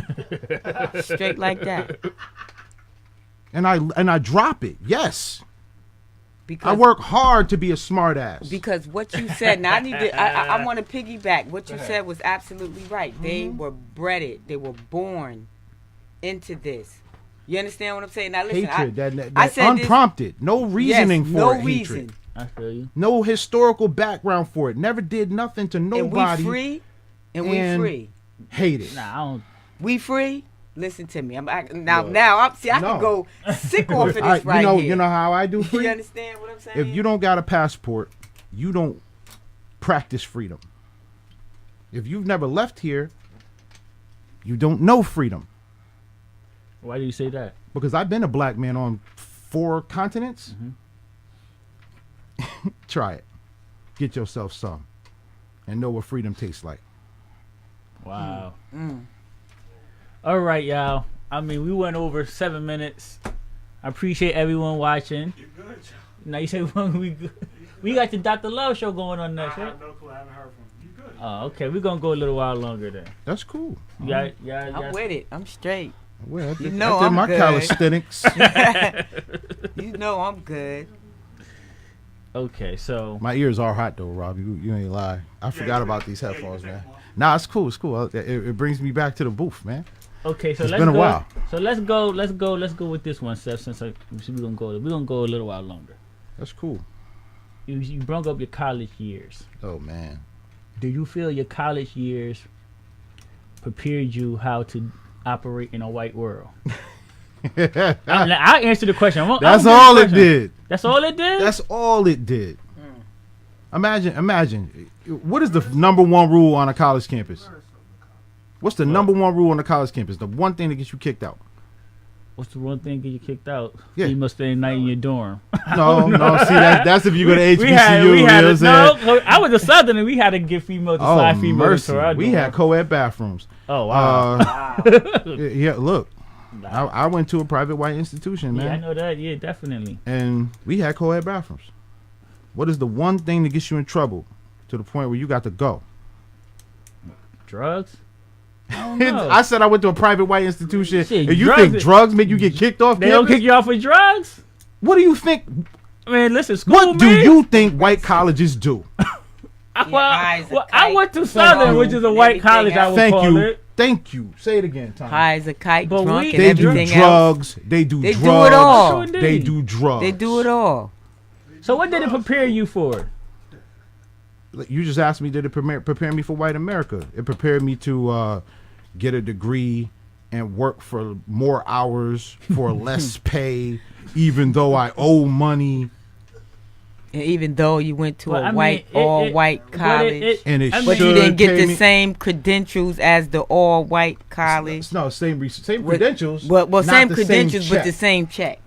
Straight like that. And I drop it. Yes. Because I work hard to be a smart ass. Because what you said, now I want to piggyback. What you said was absolutely right. They were bred, they were born into this. You understand what I'm saying? Now listen, hatred, that I said unprompted. No reasoning yes, for no it. reason. Hatred. I feel you. No historical background for it. Never did nothing to nobody. And we free. And we free. Hate it. Nah, I don't. We free. Listen to me. I can go sick off of this right here. You know how I do free? You understand what I'm saying? If you don't got a passport, you don't practice freedom. If you've never left here, you don't know freedom. Why do you say that? Because I've been a black man on 4 continents. Try it. Get yourself some. And know what freedom tastes like. Wow. All right, y'all. I mean, we went over 7 minutes. I appreciate everyone watching. You're good, Joe. Now you say we got the Dr. Love show going on next, I right? have no clue. I haven't heard from you. You good? Oh, okay. We're gonna go a little while longer then. That's cool. Yeah. I'm with it. I'm straight. Well, I did I'm my good. calisthenics. You know I'm good. Okay, so My ears are hot though, Rob. You ain't lie. I forgot about these headphones, man. Nah, it's cool. It's cool. It brings me back to the booth, man. okay, so It's let's been a go. while. So let's go with this one, Seth. Since we're gonna go a little while longer. That's cool. You brought up your college years. Oh man. Do you feel your college years prepared you how to operate in a white world? I'll answer the question. That's all it did. That's all it did? That's all it did. Imagine. What is the number one rule on a college campus? What's the number one rule on a college campus? The one thing that gets you kicked out. What's the one thing get you kicked out? Yeah. You must stay a night in your dorm. No. See, that's if you go to HBCU. I was a Southerner. We had to get female to slide female into our we dorm. had co-ed bathrooms. Oh, wow. Yeah, look. I went to a private white institution, man. Yeah, I know that. Yeah, definitely. And we had co-ed bathrooms. What is the one thing that gets you in trouble to the point where you got to go? Drugs? I don't know. I said I went to a private white institution. Shit, and you think drugs make you get kicked off They campus? don't kick you off for drugs? What do you think? I mean, listen, school, What do you think white colleges do? I went to Southern, which is a white college, I would call it. Thank you. Say it again, Tom. High as a kite, But drunk, and They do everything drugs. else. They do They drugs. do it all. Sure They did. do drugs. They do it all. So what did it prepare you for? You just asked me, did it prepare me for white America? It prepared me to get a degree and work for more hours for less pay, even though I owe money. And even though you went to Well, a all-white college, But you didn't get the same credentials as the all-white college. No, same credentials. Well, not same the credentials, but check. the same check.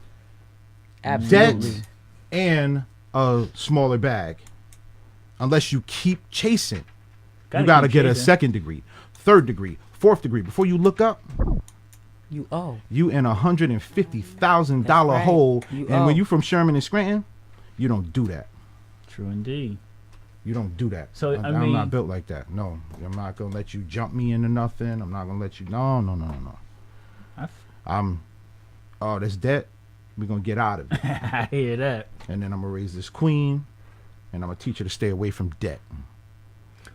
Absolutely. Debt and a smaller bag. Unless you keep chasing. You got to get a second degree, third degree, fourth degree. Before you look up, you owe. You in $150,000 hole. And when you from Sherman and Scranton, you don't do that. True indeed. You don't do that. So I'm not built like that. No, I'm not gonna let you jump me into nothing. I'm not gonna let you. No. This debt, we're gonna get out of it. I hear that. And then I'm gonna raise this queen, and I'm gonna teach her to stay away from debt.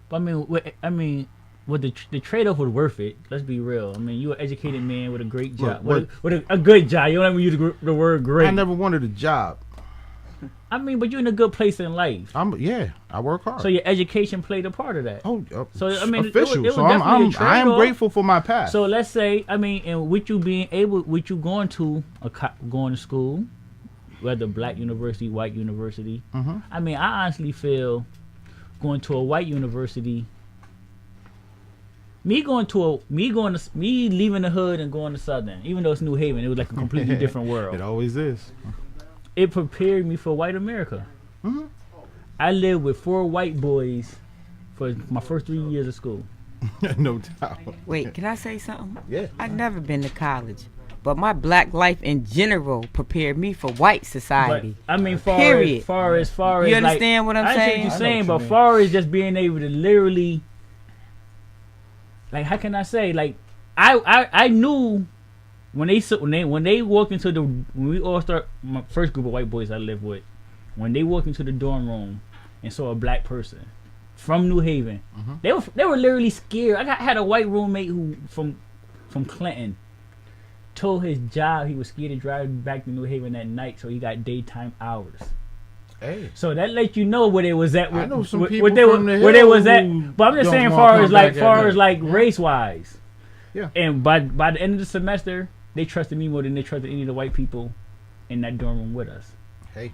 But the trade-off was worth it. Let's be real. I mean, you're an educated man with a great job. With a good job. You don't ever use the word great. I never wanted a job. I mean, but you're in a good place in life. I work hard. So your education played a part of that. Oh, so I mean, official. It was so I am grateful for my past. So let's say, I mean, and with you going to school, whether black university, white university. Mm-hmm. I mean, I honestly feel going to a white university. Me leaving the hood and going to Southern, even though it's New Haven, it was like a completely different world. It always is. It prepared me for white America. Mm-hmm. I lived with 4 white boys for my first 3 years of school. No doubt. Wait, can I say something? Yeah. I've never been to college, but my black life in general prepared me for white society. But, I mean, far as you understand what I'm saying? I see what you're saying, but far as just being able to literally, like, how can I say, like, I knew. When they walked into when we all start, my first group of white boys I lived with, when they walked into the dorm room and saw a black person from New Haven, they were literally scared. I had a white roommate who from Clinton told his job he was scared to drive back to New Haven at night, so he got daytime hours. Hey. So that let you know where they was at. I know some people where they was at. But I'm just saying, far as race wise. Yeah. And by the end of the semester, they trusted me more than they trusted any of the white people in that dorm room with us. Hey.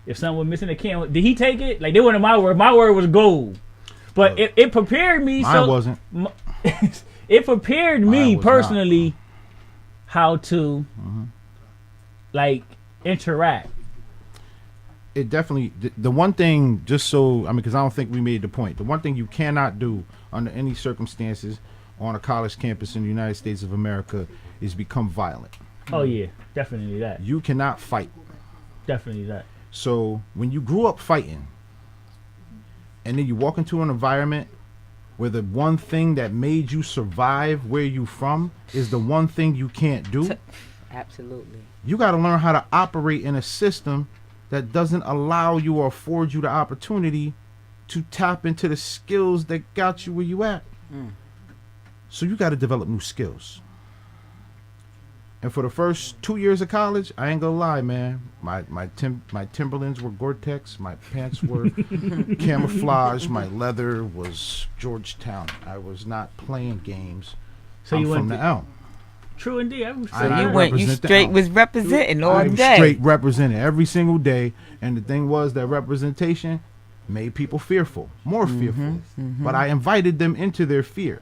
If someone was missing a can, did he take it? Like, they wanted my word. My word was gold. But it prepared me. Mine wasn't. It prepared me personally not. How to, like, interact. It definitely, the one thing, just so, I mean, because I don't think we made the point. The one thing you cannot do under any circumstances on a college campus in the United States of America is become violent. Oh yeah, definitely that. You cannot fight. Definitely that. So when you grew up fighting, and then you walk into an environment where the one thing that made you survive where you from is the one thing you can't do. Absolutely. You got to learn how to operate in a system that doesn't allow you or afford you the opportunity to tap into the skills that got you where you at. So you got to develop new skills. And for the first 2 years of college, I ain't gonna lie, man. My Timberlands were Gore-Tex. My pants were camouflage. My leather was Georgetown. I was not playing games. So I'm you from went the Elm. True indeed. You straight was representing all day. Straight representing every single day. And the thing was that representation made people fearful, more fearful. But I invited them into their fear.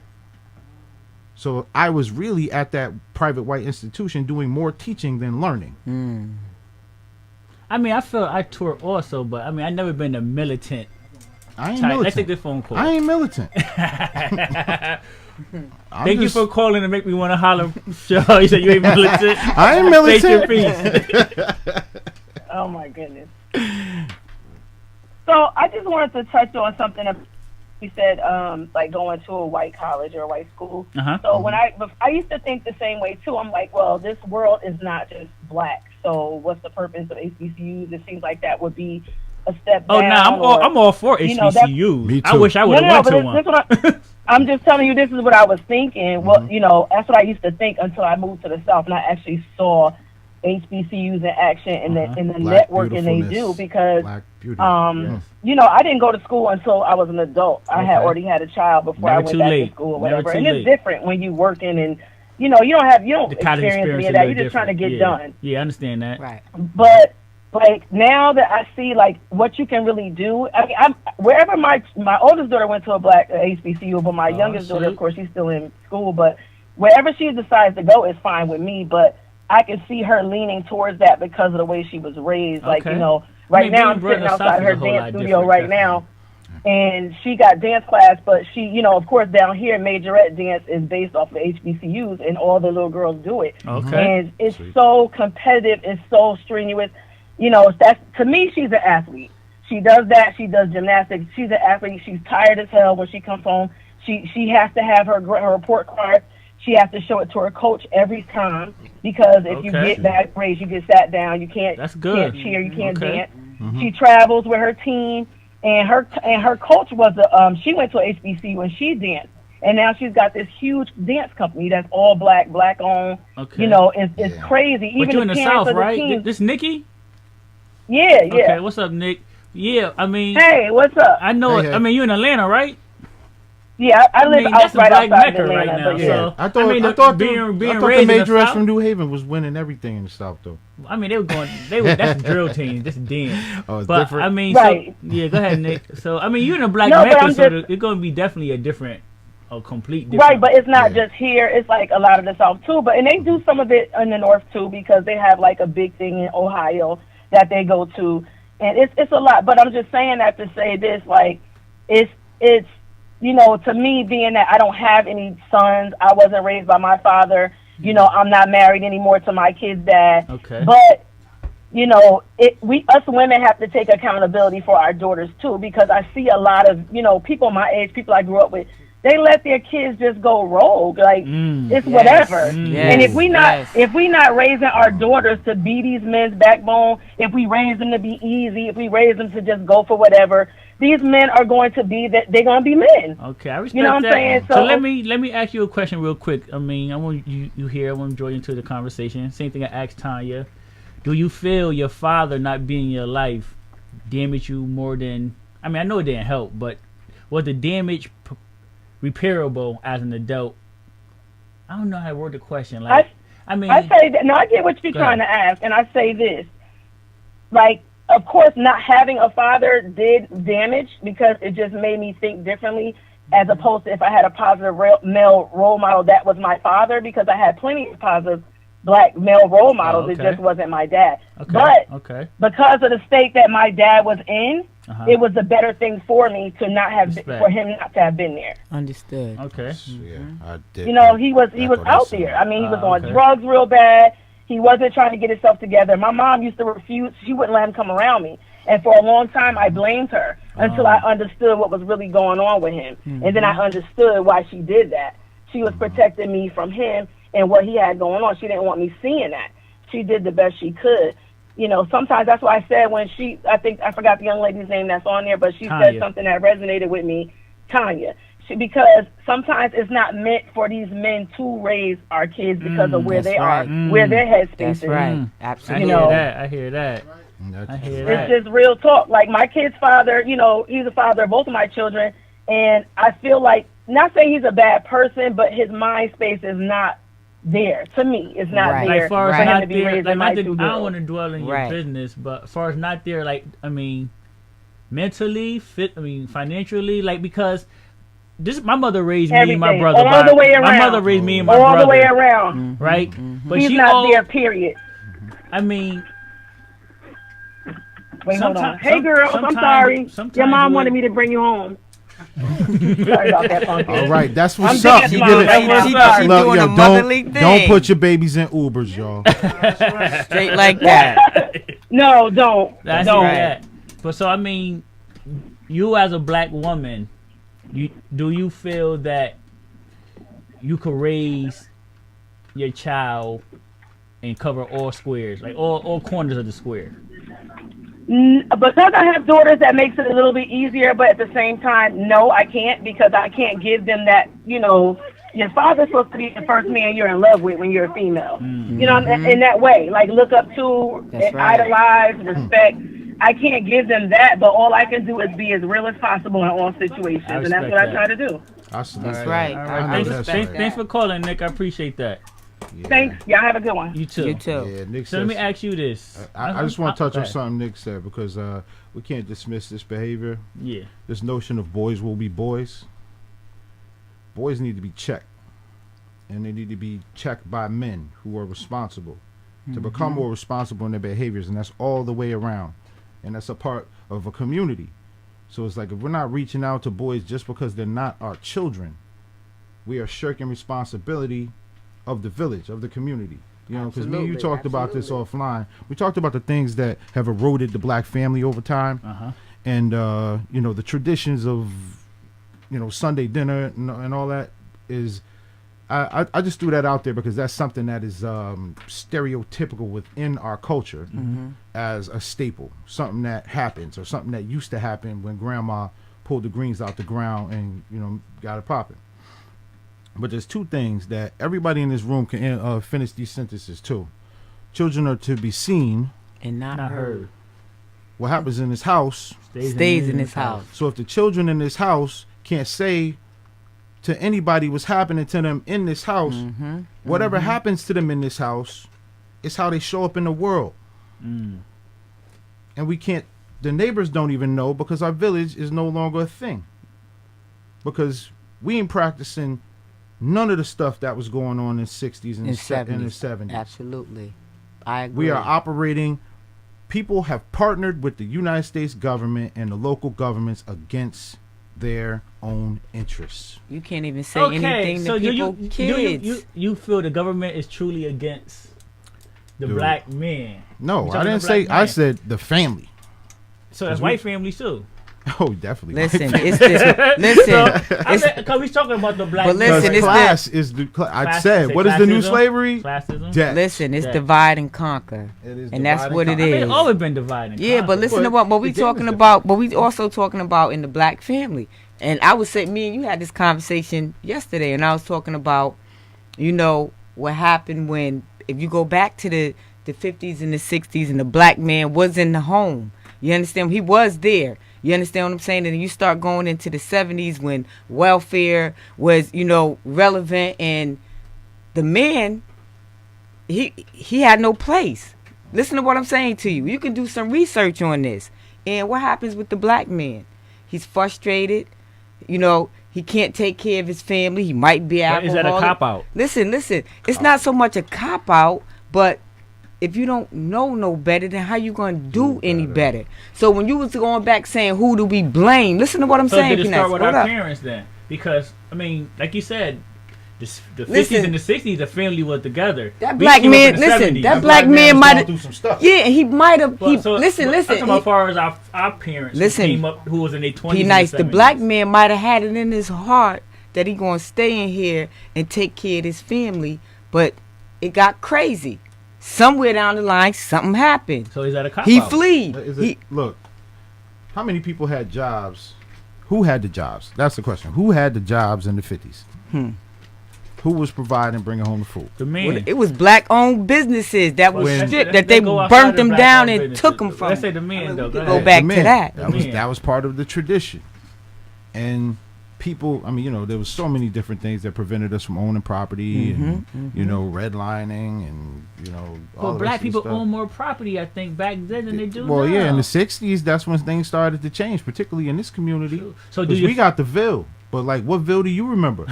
So I was really at that private white institution doing more teaching than learning. I mean, I feel I tour also, but I mean, I never been a militant. I ain't militant. Let's take this phone call. I ain't militant. Thank you for calling to make me want to holler. Show you said you ain't militant. I ain't militant. State your piece. Oh my goodness. So I just wanted to touch on something. You said like going to a white college or a white school. So when I used to think the same way too. I'm like, well, this world is not just black. So what's the purpose of HBCUs? It seems like that would be a step down. I'm all for HBCUs. Me too. I wish I would have went to one. I'm just telling you, this is what I was thinking. Well, you know, that's what I used to think until I moved to the South and I actually saw HBCUs in action and the networking they do, because you know, I didn't go to school until I was an adult. I had already had a child before I went back to school or whatever. And it's different when you working and you know, you don't experience any of that. You're just trying to get done. Yeah, I understand that. Right. But like now that I see like what you can really do, I mean, wherever my oldest daughter went to a black HBCU, but my youngest daughter, of course, she's still in school. But wherever she decides to go is fine with me. But I can see her leaning towards that because of the way she was raised. Like, you know, now I'm sitting outside her dance studio right now, and she got dance class, but she, you know, of course, down here, majorette dance is based off of HBCUs, and all the little girls do it. And it's so competitive, it's so strenuous. You know, to me, she's an athlete. She does that. She does gymnastics. She's an athlete. She's tired as hell when she comes home. She has to have her report card. She has to show it to her coach every time, because if you get bad grades, you get sat down. You can't cheer. You can't dance. She travels with her team, and her coach was she went to a HBCU when she danced, and now she's got this huge dance company that's all black owned. You know, it's crazy. Even but you're in the South, right? This Nikki. Yeah, yeah. Okay, what's up, Nick? Yeah, I mean. Hey, what's up? I know it. Hey. I mean, you in Atlanta, right? Yeah, I live that's right a black outside Mecca of Atlanta, right now. but So, yeah. I thought being the raised in the Majorette South, from New Haven was winning everything in the South, though. I mean, they were going. That's a drill team. That's dance. Oh, it's but different. I mean, Right. so yeah, go ahead, Nick. So I mean, you in a black No, but Mecca, I'm so just- it's going to be definitely a complete different. Right, but it's not Yeah. just here. It's like a lot of the South too. And they do some of it in the North too, because they have like a big thing in Ohio that they go to, and it's a lot. But I'm just saying that to say this, like it's you know, to me, being that I don't have any sons, I wasn't raised by my father. You know, I'm not married anymore to my kid's dad. Okay. But you know, us women have to take accountability for our daughters too, because I see a lot of, you know, people my age, people I grew up with, they let their kids just go rogue, like it's whatever. Yes. And if we not raising our daughters to be these men's backbone, if we raise them to be easy, if we raise them to just go for whatever, these men are going to be they're going to be men. Okay, I respect You know what I'm that. saying? So So let me ask you a question real quick. I mean, I want you here. I want to join into the conversation. Same thing I asked Tanya. Do you feel your father not being in your life damaged you more than? I mean, I know it didn't help, but was the damage repairable as an adult? I don't know how to word the question. Like, I say that. No, I get what you're trying to ask, and I say this. Like, of course, not having a father did damage, because it just made me think differently, as opposed to if I had a positive male role model that was my father, because I had plenty of positive black male role models. It just wasn't my dad. But because of the state that my dad was in, it was a better thing for me to not have for him not to have been there. Understood. Okay. Yeah, I did. You know, he was out there. I mean, he was on drugs real bad. He wasn't trying to get himself together. My mom used to refuse. She wouldn't let him come around me. And for a long time, I blamed her until I understood what was really going on with him. And then I understood why she did that. She was protecting me from him and what he had going on. She didn't want me seeing that. She did the best she could. You know, sometimes that's why I said when I think I forgot the young lady's name that's on there, but she said something that resonated with me, Tanya. Because sometimes it's not meant for these men to raise our kids because of where they are, where their headspace is. That's right. Absolutely. I hear that. It's just real talk. Like, my kid's father, you know, he's the father of both of my children, and I feel like, not saying he's a bad person, but his mind space is not there. To me, it's not there. Like, far as for him not to be there, raising my two I don't girls. want to dwell in your business, but as far as not there, like, I mean, mentally, financially, like, because my mother raised me and my brother. All the way around. My mother raised me and my brother. All the way around. Right? But he's not there, period. I mean, wait, hold on. Hey, girl, I'm sorry. Your mom wanted me to bring you home. Sorry about that, Funky. All right, that's what's up. You get it. Look, yo, don't put your babies in Ubers, y'all. Straight like that. No, don't. That's don't. Right. But so, I mean, you as a black woman, do you feel that you could raise your child and cover all squares, like all corners of the square? Because I have daughters, that makes it a little bit easier, but at the same time, no, I can't, because I can't give them that, you know, your father's supposed to be the first man you're in love with when you're a female. You know, in that way, like, look up to, idolize, respect. I can't give them that, but all I can do is be as real as possible in all situations, and that's what I try to do. That's right. All right. Thanks for calling, Nick. I appreciate that. Yeah. Thanks. Y'all have a good one. You too. Yeah, Nick so let me ask you this. I just want to touch on something Nick said, because we can't dismiss this behavior. Yeah. This notion of boys will be boys. Boys need to be checked. And they need to be checked by men who are responsible to become more responsible in their behaviors. And that's all the way around. And that's a part of a community. So it's like, if we're not reaching out to boys just because they're not our children, we are shirking responsibility of the village, of the community. You know, because me and you talked about this offline. We talked about the things that have eroded the black family over time. And, you know, the traditions of, you know, Sunday dinner and all that is, I just threw that out there because that's something that is stereotypical within our culture as a staple, something that happens or something that used to happen when grandma pulled the greens out the ground and, you know, got it popping. But there's two things that everybody in this room can finish these sentences too. Children are to be seen and not heard. what happens in this house stays in this house. So if the children in this house can't say to anybody what's happening to them in this house, whatever happens to them in this house is how they show up in the world. And we can't, the neighbors don't even know because our village is no longer a thing. Because we ain't practicing none of the stuff that was going on in the 60s and the 70s. Absolutely. I agree. We are operating, people have partnered with the United States government and the local governments against their own interests. You can't even say anything to people, kids. You feel the government is truly against the black man? No, I didn't say. I said the family. So that's white families too. Oh, definitely. Listen, it's this. Listen, because we're talking about the black. But listen, it's class is the. I said, what is the new slavery? Classism. Debt. Listen, it's divide and conquer, and that's what it is. It's always been divide and conquer. Yeah, but listen to what we talking about. But we also talking about in the black family. And I would say, me and you had this conversation yesterday, and I was talking about, what happened when, if you go back to the 50s and the 60s, and the black man was in the home. You understand? He was there. You understand what I'm saying? And you start going into the 70s when welfare was, relevant, and the man, he had no place. Listen to what I'm saying to you. You can do some research on this. And what happens with the black man? He's frustrated. He can't take care of his family. He might be alcoholic. Is that a cop-out? Listen. It's not so much a cop-out, but if you don't know no better, then how you going to do any better? So when you was going back saying, who do we blame? Listen to what I'm saying. So did it start with our parents then? Because, like you said, the 50s and the 60s, the family was together. That black man, that black man might have through some stuff. Yeah, he might have. Listen. I'm talking about as far as our parents who came up, who was in their 20s. He nice. The black man might have had it in his heart that he gonna stay in here and take care of his family, but it got crazy. Somewhere down the line, something happened. So is that a cop He out? fled. Look, how many people had jobs? Who had the jobs? That's the question. Who had the jobs in the 50s? Who was providing and bringing home the food? The man. Well, it was black-owned businesses that was shit that they burnt them down and took them from. Let's say the men, though. Go back to that. That was part of the tradition. And people, there was so many different things that prevented us from owning property and, redlining and, all But black people own more property, I think, back then than they do now. Well, yeah, in the 60s, that's when things started to change, particularly in this community. So we got the Ville. But, what Ville do you remember?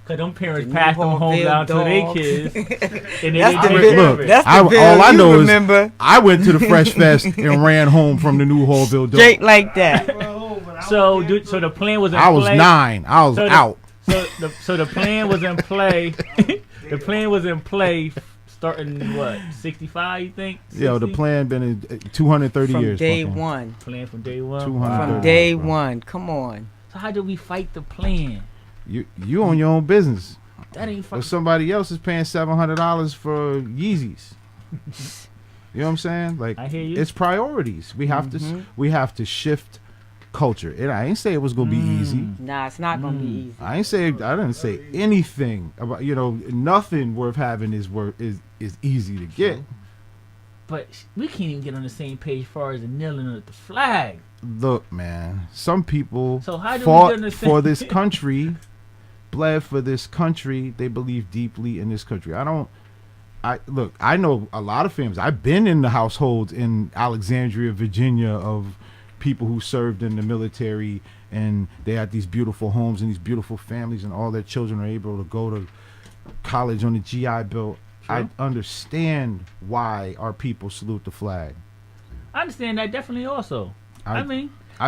Because them parents passed them home down to their kids. And that's all I know is I went to the Fresh Fest and ran home from the new Hallville door. Straight like that. So the plan was in play. I was 9. I was out. So the plan was in play. The plan was in play starting, 65, you think? 60? Yo, the plan been in 230 from years. Day one. Plan from day one? From day one. Come on. So how do we fight the plan? You own your own business. That ain't But somebody else is paying $700 for Yeezys. You know what I'm saying? I hear you. It's priorities. We have to shift culture. And I ain't say it was gonna be easy. Nah, it's not gonna be easy. I didn't say anything about nothing worth having is easy to get. But we can't even get on the same page as far as the kneeling at the flag. Look, man, some people fought for this country, bled for this country. They believe deeply in this country. I know a lot of families. I've been in the households in Alexandria, Virginia, of people who served in the military, and they had these beautiful homes and these beautiful families, and all their children are able to go to college on the GI Bill. Sure. I understand why our people salute the flag. I understand that definitely also. I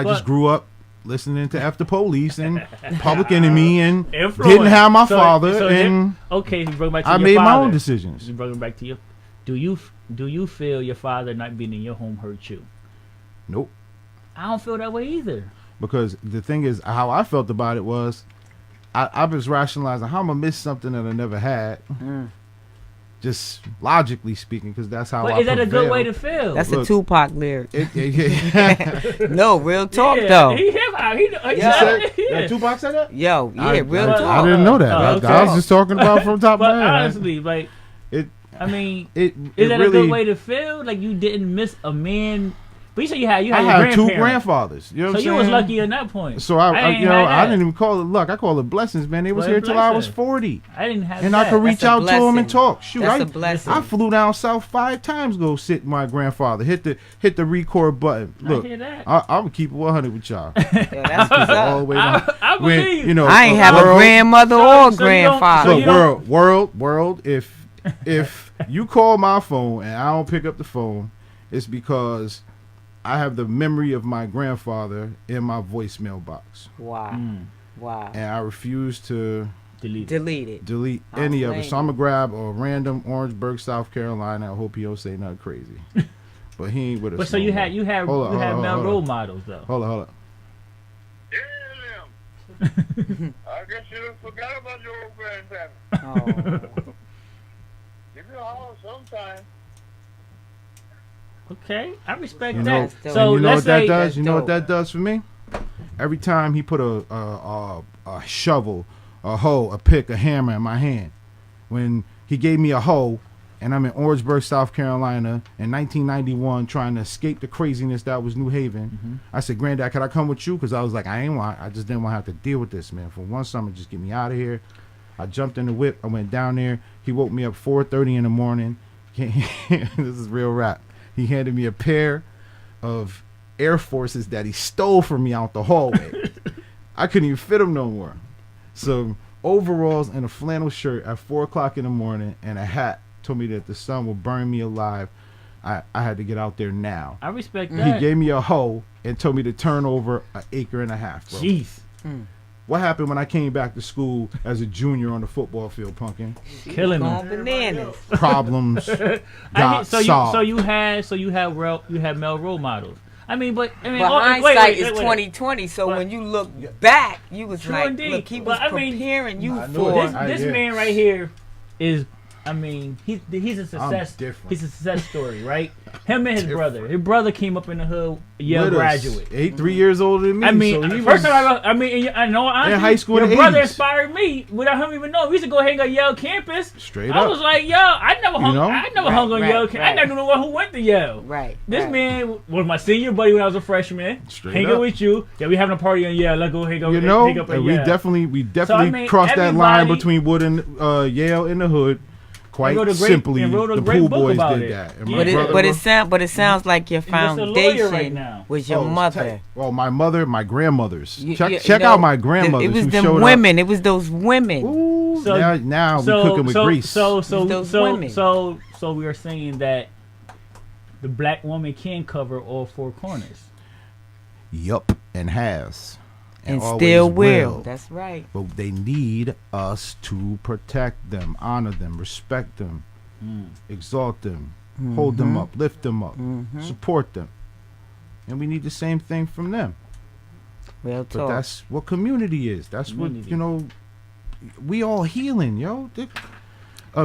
just grew up listening to F the Police and Public Enemy and didn't have my father, and I made my own decisions. You bring it back to you. Do you feel your father not being in your home hurt you? Nope. I don't feel that way either. Because the thing is, how I felt about it was, I was rationalizing how I'm gonna miss something that I never had. Just logically speaking, because that's how. But is that a good way to feel? That's a Tupac lyric. No, real talk though. Tupac said that. Real talk. I didn't know that. I was just talking about from top of my head. Honestly, I mean, is that really, a good way to feel? Like you didn't miss a man. But you said you had I your had two grandparents. grandfathers. You know what I'm So saying? you was lucky in that point. So I didn't even call it luck. I call it blessings, man. They was here till I was 40. I didn't have and that. I could reach out to them and talk. Shoot, That's a blessing. I flew down south 5 times to go sit with my grandfather. Hit the record button. Look, I hear that. I would keep it 100 with y'all. Yo, that's what's all the up. way down. I believe. You know, I ain't have a grandmother or grandfather. Look, world. If you call my phone and I don't pick up the phone, it's because I have the memory of my grandfather in my voicemail box. Wow. Wow. And I refuse to delete any of it. So I'm going to grab a random Orangeburg, South Carolina. I hope he don't say nothing crazy. But he ain't with us. But so you had male role models, though. Hold on. Yeah, I guess you done forgot about your old grandfather. Oh. Give you a holler sometime. Okay, I respect you that. Know, so you know what that does? That's You know what dope. that does for me? Every time he put a shovel, a hoe, a pick, a hammer in my hand, when he gave me a hoe, and I'm in Orangeburg, South Carolina, in 1991, trying to escape the craziness that was New Haven, I said, "Granddad, can I come with you?" Because I was like, I just didn't want to have to deal with this, man. For one summer, just get me out of here. I jumped in the whip. I went down there. He woke me up 4:30 in the morning. This is real rap. He handed me a pair of Air Forces that he stole from me out the hallway. I couldn't even fit them no more. So overalls and a flannel shirt at 4 o'clock in the morning and a hat told me that the sun will burn me alive. I had to get out there now. I respect that. He gave me a hoe and told me to turn over an acre and a half, bro. Jeez. What happened when I came back to school as a junior on the football field, Pumpkin? Killing them. Bananas. Problems got solved. So you had male role models. But hindsight is 2020. So when you look back, you was like, indeed. look, he was preparing you for this man right here is. He's a success. He's a success story, right? Him and his brother. His brother came up in the hood, Yale graduate. 3 years older than me. So first time I know honestly, in high school. Your brother inspired me without him even knowing. We used to go hang on Yale campus. Straight I up. was like, I never hung on Yale campus. I never knew the one who went to Yale. Right. This man was my senior buddy when I was a freshman. Hanging with you. Yeah, we having a party on Yale. Let's go hang on. Hang up at we Yale. definitely crossed that line between Wood and Yale in the hood. Quite simply, the pool boys did that. But it sounds like your foundation was your mother. Well, my mother, my grandmothers. Check out my grandmothers. It was them women. It was those women. Ooh, now we cooking with grease. So we are saying that the black woman can cover all 4 corners. Yup, and has. And still will. That's right. But they need us to protect them, honor them, respect them, exalt them, hold them up, lift them up, support them. And we need the same thing from them. Real talk. But that's what community is. That's what, we all healing, yo.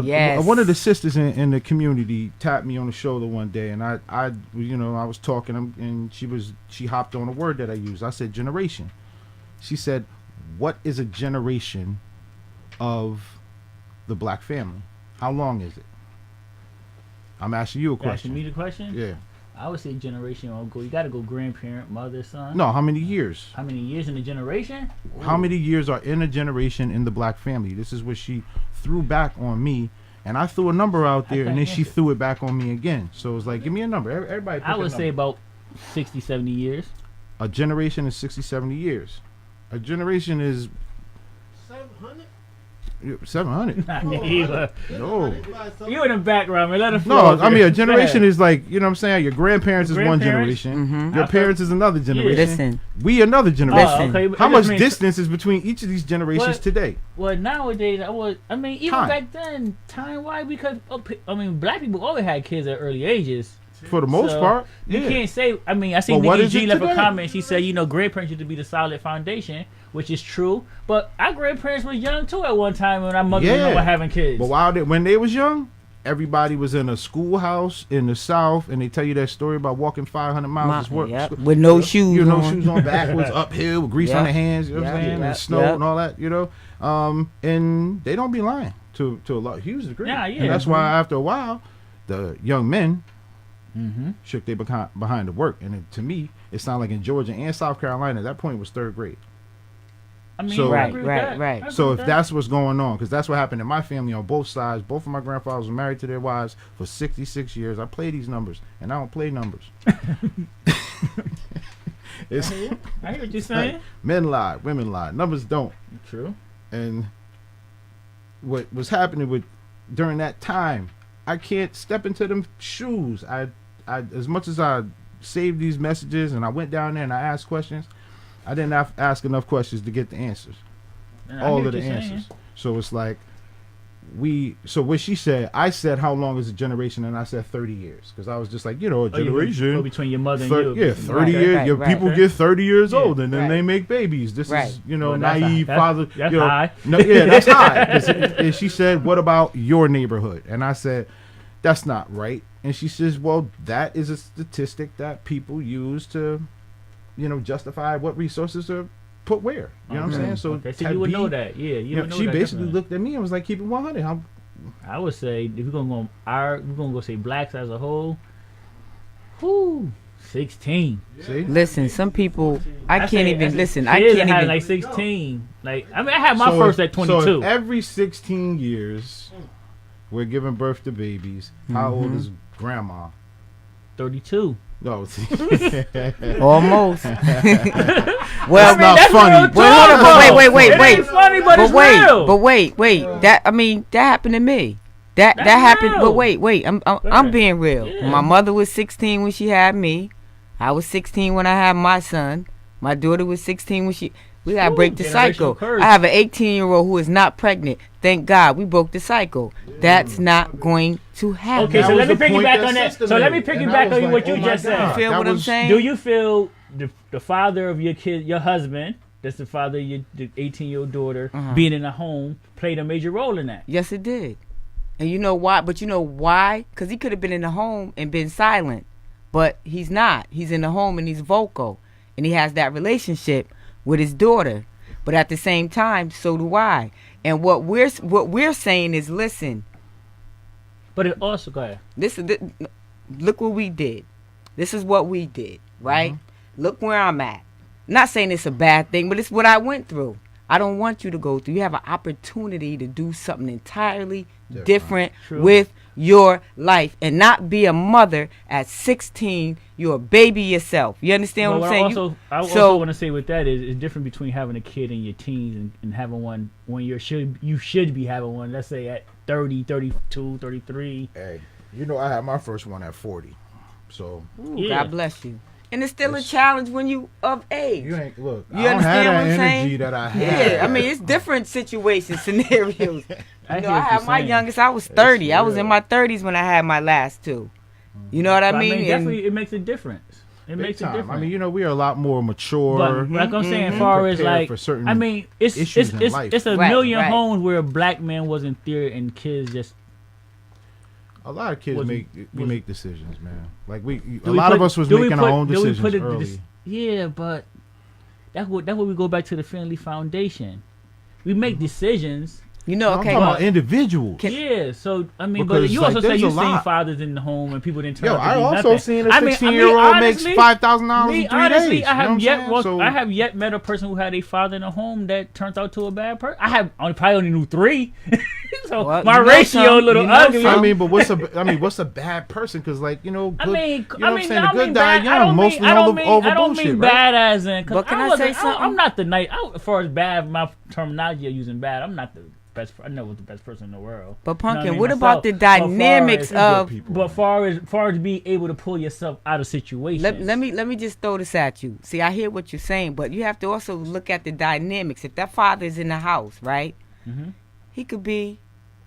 Yes. One of the sisters in the community tapped me on the shoulder one day, and I was talking, and she hopped on a word that I used. I said generation. She said, "What is a generation of the black family? How long is it?" I'm asking you a question. Asking me the question? Yeah. I would say generation. You got to go grandparent, mother, son. No, how many years? How many years in a generation? How many years are in a generation in the black family? This is what she threw back on me, and I threw a number out there, and then she threw it back on me again. So it was like, give me a number. Everybody pick I would say about 60, 70 years. A generation is 60, 70 years. A generation is 700. 700. No. You in the background, man. Let him flow. No, I mean, a generation is like, you know what I'm saying? Your grandparents is one generation. Your parents is another generation. Listen. We another generation. Okay, how much distance is between each of these generations today? Well, nowadays, even back then, time-wise, because, black people always had kids at early ages. For the most part, you can't say. I seen Nikki G left a comment. She said, grandparents used to be the solid foundation, which is true. But our grandparents were young too at one time when our mother were having kids. But when they was young, everybody was in a schoolhouse in the South, and they tell you that story about walking 500 miles to work with no shoes on. No shoes on, backwards, uphill, with grease on their hands. You know what I'm saying? And snow and all that. And they don't be lying. to a huge degree. Yeah. And that's why after a while, the young men shook their behind to work. And to me, it sounded like in Georgia and South Carolina, at that point was third grade. I mean, so, right. So if that's what's going on, because that's what happened in my family on both sides. Both of my grandfathers were married to their wives for 66 years. I play these numbers, and I don't play numbers. I hear what you're saying. Like, men lie, women lie. Numbers don't. True. And what was happening with during that time, I can't step into them shoes. I as much as I saved these messages and I went down there and I asked questions, I didn't ask enough questions to get the answers. All of the answers. So it's like so what she said, I said how long is a generation, and I said 30 years, because I was just like, a generation between your mother and you. Yeah, 30 years. People get 30 years old and then they make babies. This is well, naive father. That's high. No, yeah, that's high. And she said, what about your neighborhood? And I said, that's not right. And she says, well, that is a statistic that people use to, justify what resources are put where. You know what I'm saying? So, so you would know that. Yeah, she basically looked at me and was like, keep it 100. I would say, if we're gonna go say blacks as a whole, 16. See? Listen, some people I can't even listen. I can't even like 16. Like, I mean, I had my first at 22. So every 16 years, we're giving birth to babies. How old is grandma? 32. No, almost. Well, that's not funny. Wait. It's funny, but it's real. But wait. That happened to me. That happened. But wait. I'm being real. Yeah. My mother was 16 when she had me. I was 16 when I had my son. My daughter was 16 when we gotta break the cycle. I have an 18-year-old who is not pregnant. Thank God we broke the cycle. That's not going to happen. Okay, so let me piggyback on that. So let me piggyback on what you just said. You feel what I'm saying? Do you feel the father of your kid, your husband, that's the father of your 18-year-old daughter, being in a home, played a major role in that? Yes, it did. And you know why? But you know why? Because he could have been in the home and been silent. But he's not. He's in the home and he's vocal. And he has that relationship with his daughter. But at the same time, so do I. And what we're saying is, listen. But it also, go ahead. Look what we did. This is what we did, right? Look where I'm at. Not saying it's a bad thing, but it's what I went through. I don't want you to go through. You have an opportunity to do something entirely different with your life and not be a mother at 16. You're a baby yourself. You understand what I'm saying? I also want to say with that is it's different between having a kid in your teens and having one when you should be having one, let's say at 30, 32, 33. Hey, I had my first one at 40. So God bless you. And it's still a challenge when you of age. You I don't have understand what I'm that saying? energy that I had. Yeah, I mean, it's different situations, scenarios. I had my youngest, I was 30. I was in my 30s when I had my last two. You know what I mean? Definitely, it makes a difference. It makes a difference. I mean, we are a lot more mature. But like I'm saying, as far as like, I mean, it's a million homes where a black man was in theater and kids just. A lot of kids make decisions, man. Like a lot of us was making our own decisions early. Yeah, but that's what we go back to the family foundation. We make decisions. Okay. I'm talking about individuals. Yeah, so I mean, because but you also say you seen fathers in the home and people didn't turn out to be I also nothing. seen a 16-year-old makes $5,000 in 3 days. I have yet met a person who had a father in a home that turns out to a bad person. I probably only knew 3. So my ratio a little ugly. I mean, but what's a bad person? Because good, the good die young. Mostly over bullshit. I don't mean bad as in. But can I say something? I'm not the night. As far as bad, my terminology of using bad, I'm not the best. I never was the best person in the world. But Pumpkin, what about the dynamics of? But far as being able to pull yourself out of situations. Let me just throw this at you. See, I hear what you're saying, but you have to also look at the dynamics. If that father is in the house, right? He could be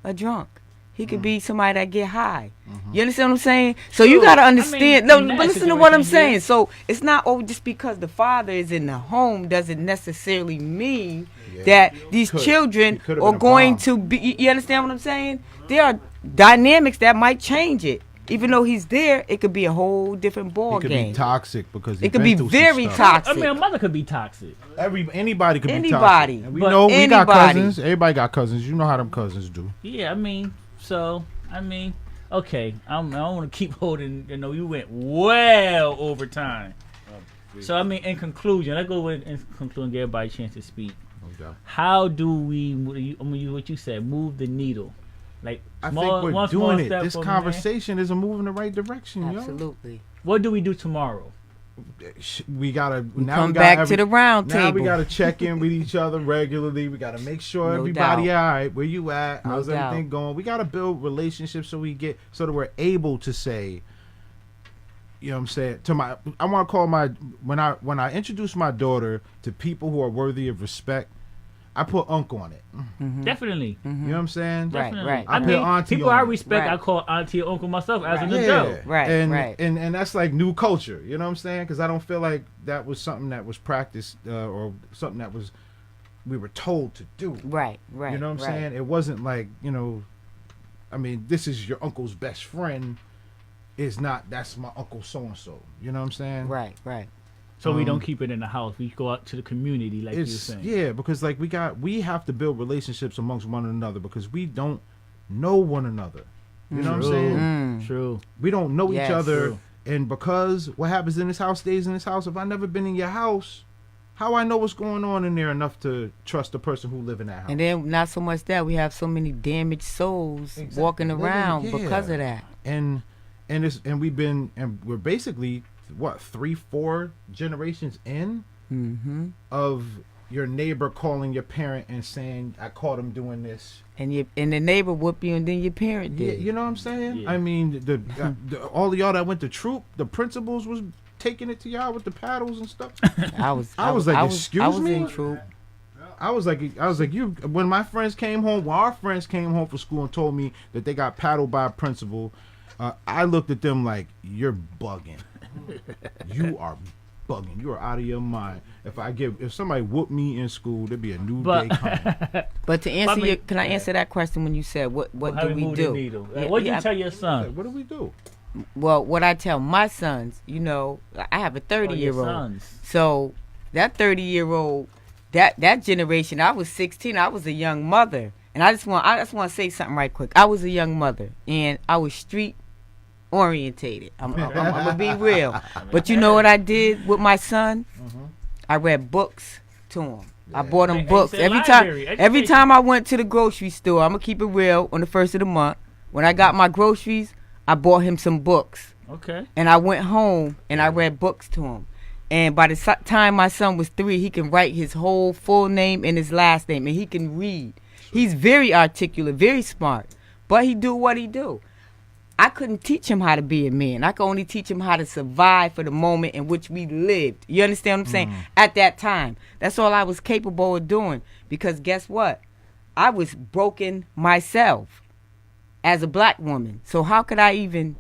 a drunk. He could be somebody that get high. You understand what I'm saying? So you got to understand. But listen to what I'm saying. So it's not just because the father is in the home doesn't necessarily mean that these children are going to be. You understand what I'm saying? There are dynamics that might change it. Even though he's there, it could be a whole different ball It could game. be toxic because it could be very toxic. I mean, a mother could be toxic. Anybody could be toxic. Anybody. And we know we got cousins. Everybody got cousins. You know how them cousins do. Yeah, okay. I don't want to keep holding. You went well over time. So in conclusion, let's go in conclusion and give everybody a chance to speak. Okay. How do we? What you said, move the needle. Like I think we're doing it. This conversation is a move in the right direction. Absolutely. Yo. What do we do tomorrow? We gotta come back to the round table. Now we gotta check in with each other regularly. We gotta make sure everybody all right. Where you at? How's everything going? We gotta build relationships so that we're able to say. You know what I'm saying? I want to call when I introduce my daughter to people who are worthy of respect, I put uncle on it. Mm-hmm. Definitely. Mm-hmm. You know what I'm saying? Definitely. Right. I mean, auntie people I respect, I call auntie or uncle myself as an adult. Right. And that's like new culture. You know what I'm saying? Because I don't feel like that was something that was practiced or something that we were told to do. Right. You know what I'm saying? It wasn't like, this is your uncle's best friend. It's not, that's my uncle so-and-so. You know what I'm saying? Right. So we don't keep it in the house. We go out to the community, like you were saying. Yeah, because like we have to build relationships amongst one another because we don't know one another. You know what I'm saying? True. We don't know each other. True. And because what happens in this house stays in this house, if I never been in your house, how I know what's going on in there enough to trust the person who live in that house? And then not so much that, we have so many damaged souls walking around because of that. And we're basically 3-4 generations in of your neighbor calling your parent and saying, I caught him doing this, and the neighbor whooped you and then your parent did. Yeah, you know what I'm saying? I mean, all of y'all that went to troop, the principals was taking it to y'all with the paddles and stuff. I was like, excuse me. I was in troop. I was like, you. When my friends came home, when our friends came home from school and told me that they got paddled by a principal, I looked at them like, you're bugging. You are bugging. You are out of your mind. If somebody whooped me in school, there'd be a new day coming. But to answer can I answer that question when you said what do we do? What do you tell your son? What do we do? Well, what I tell my sons, I have a 30-year-old. So that 30-year-old, that generation, I was 16. I was a young mother, and I just want to say something right quick. I was a young mother, and I was street orientated. I'm gonna be real. But you know what I did with my son? I read books to him. I bought him books every time I went to the grocery store. I'm gonna keep it real. On the first of the month, when I got my groceries, I bought him some books. Okay. And I went home and I read books to him. And by the time my son was 3, he can write his whole full name and his last name, and he can read. He's very articulate, very smart, but he do what he do. I couldn't teach him how to be a man. I could only teach him how to survive for the moment in which we lived. You understand what I'm saying? At that time. That's all I was capable of doing. Because guess what? I was broken myself as a black woman. So how could I even,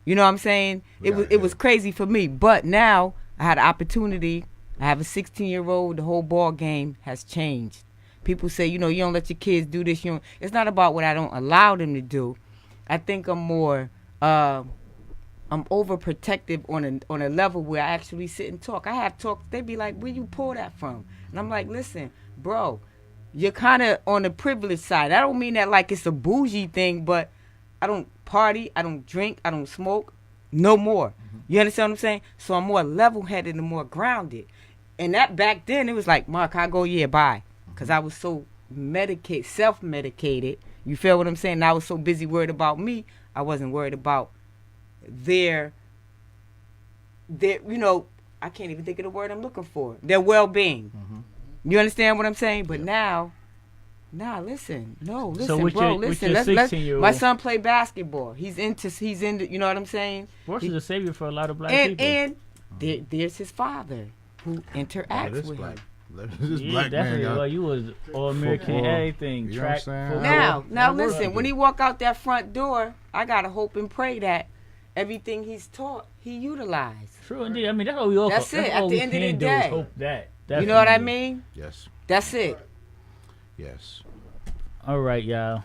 you know what I'm saying? It was crazy for me. But now I had an opportunity. I have a 16-year-old. The whole ball game has changed. People say, you don't let your kids do this. It's not about what I don't allow them to do. I think I'm more, I'm overprotective on a level where I actually sit and talk. I have talks, they be like, where you pull that from? And I'm like, listen, bro, you're kind of on the privileged side. I don't mean that like it's a bougie thing, but I don't party, I don't drink, I don't smoke, no more. You understand what I'm saying? So I'm more level-headed and more grounded. And that back then, it was like, Mark, I go, yeah, bye. Because I was so self-medicated. You feel what I'm saying? And I was so busy worried about me, I wasn't worried about their I can't even think of the word I'm looking for. Their well-being. You understand what I'm saying? But now, listen, bro, listen. Let's my son play basketball. He's into, you know what I'm saying? Sports is a savior for a lot of black people. And there's his father who interacts with him. This black definitely. man You was all American, everything. You Track. Now listen. When he walk out that front door, I gotta hope and pray that everything he's taught, he utilized. True indeed. I mean, that's what we all. That's it. At the end of the day, hope that. You know what I mean? Yes. That's it. Yes. All right, y'all.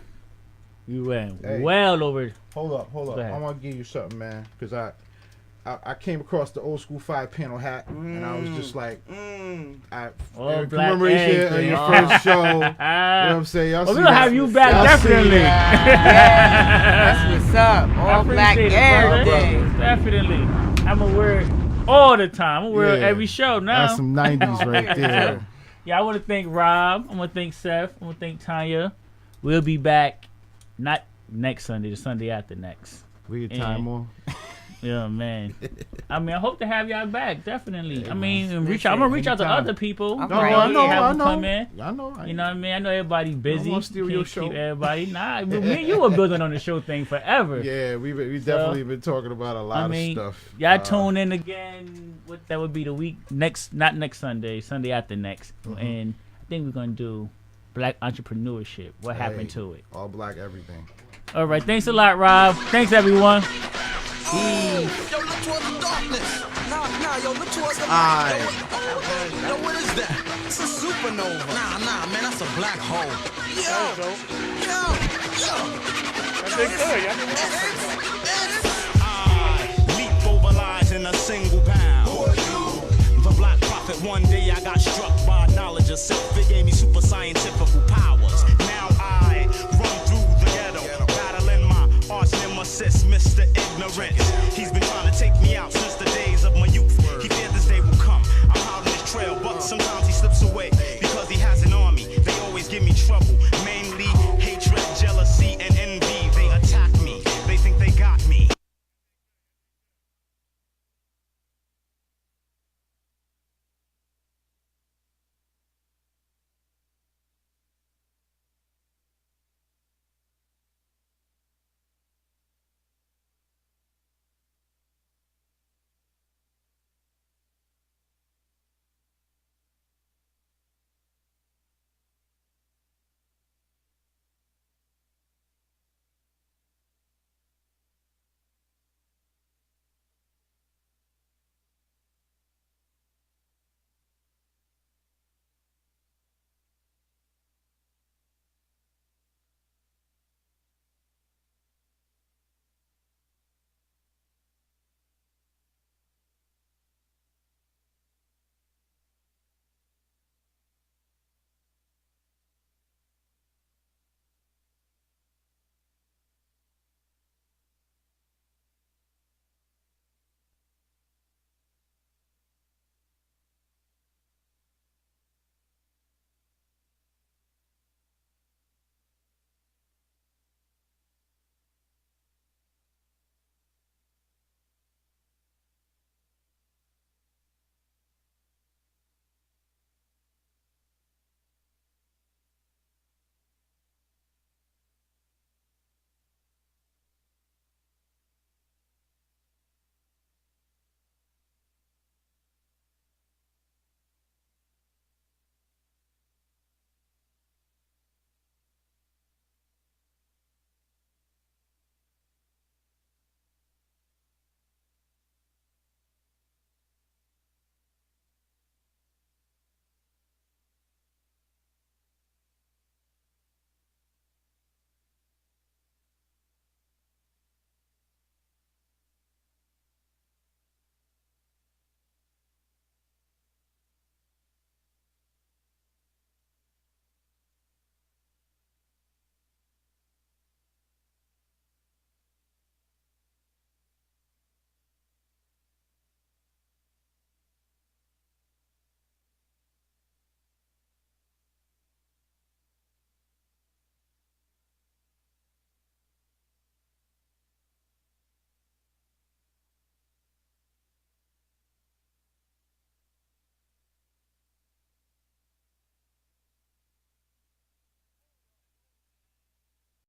We went well over. Hold up. I want to give you something, man, because I came across the old school 5-panel hat, and I was just like, commemoration of your first show. You know what I'm saying? Y'all we're going to have you back, definitely. That's what's up. All black every day. Definitely. I'm going to wear it all the time. I'm going to wear it every show now. That's some 90s right there. Yeah, I want to thank Rob. I want to thank Seth. I want to thank Tanya. We'll be back, not next Sunday, the Sunday after next. We get time more. Yeah, man. I mean, I hope to have y'all back. Definitely. Yeah, I mean, I'm gonna reach out to other people. I know. Come in. I know. You know what I mean? I know everybody's busy. I steal your show. Keep everybody. Nah, me and you were building on the show thing forever. Yeah, we definitely been talking about a lot of stuff. Y'all tune in again. That would be the week not next Sunday, Sunday after next, and I think we're gonna do Black entrepreneurship. What happened to it? All black everything. All right. Thanks a lot, Rob. Thanks everyone. Yo, look towards the darkness. Nah, yo, look towards the light. Yo, what is that? It's a supernova. Nah, man, that's a black hole. Yo. I leap over lies in a single pound. Who are you? The Black Prophet. One day I got struck by knowledge of self. It gave me super scientific powers. Now I run through the ghetto, battling my arch nemesis, Mr. Ignorance. He's been trying to take me out since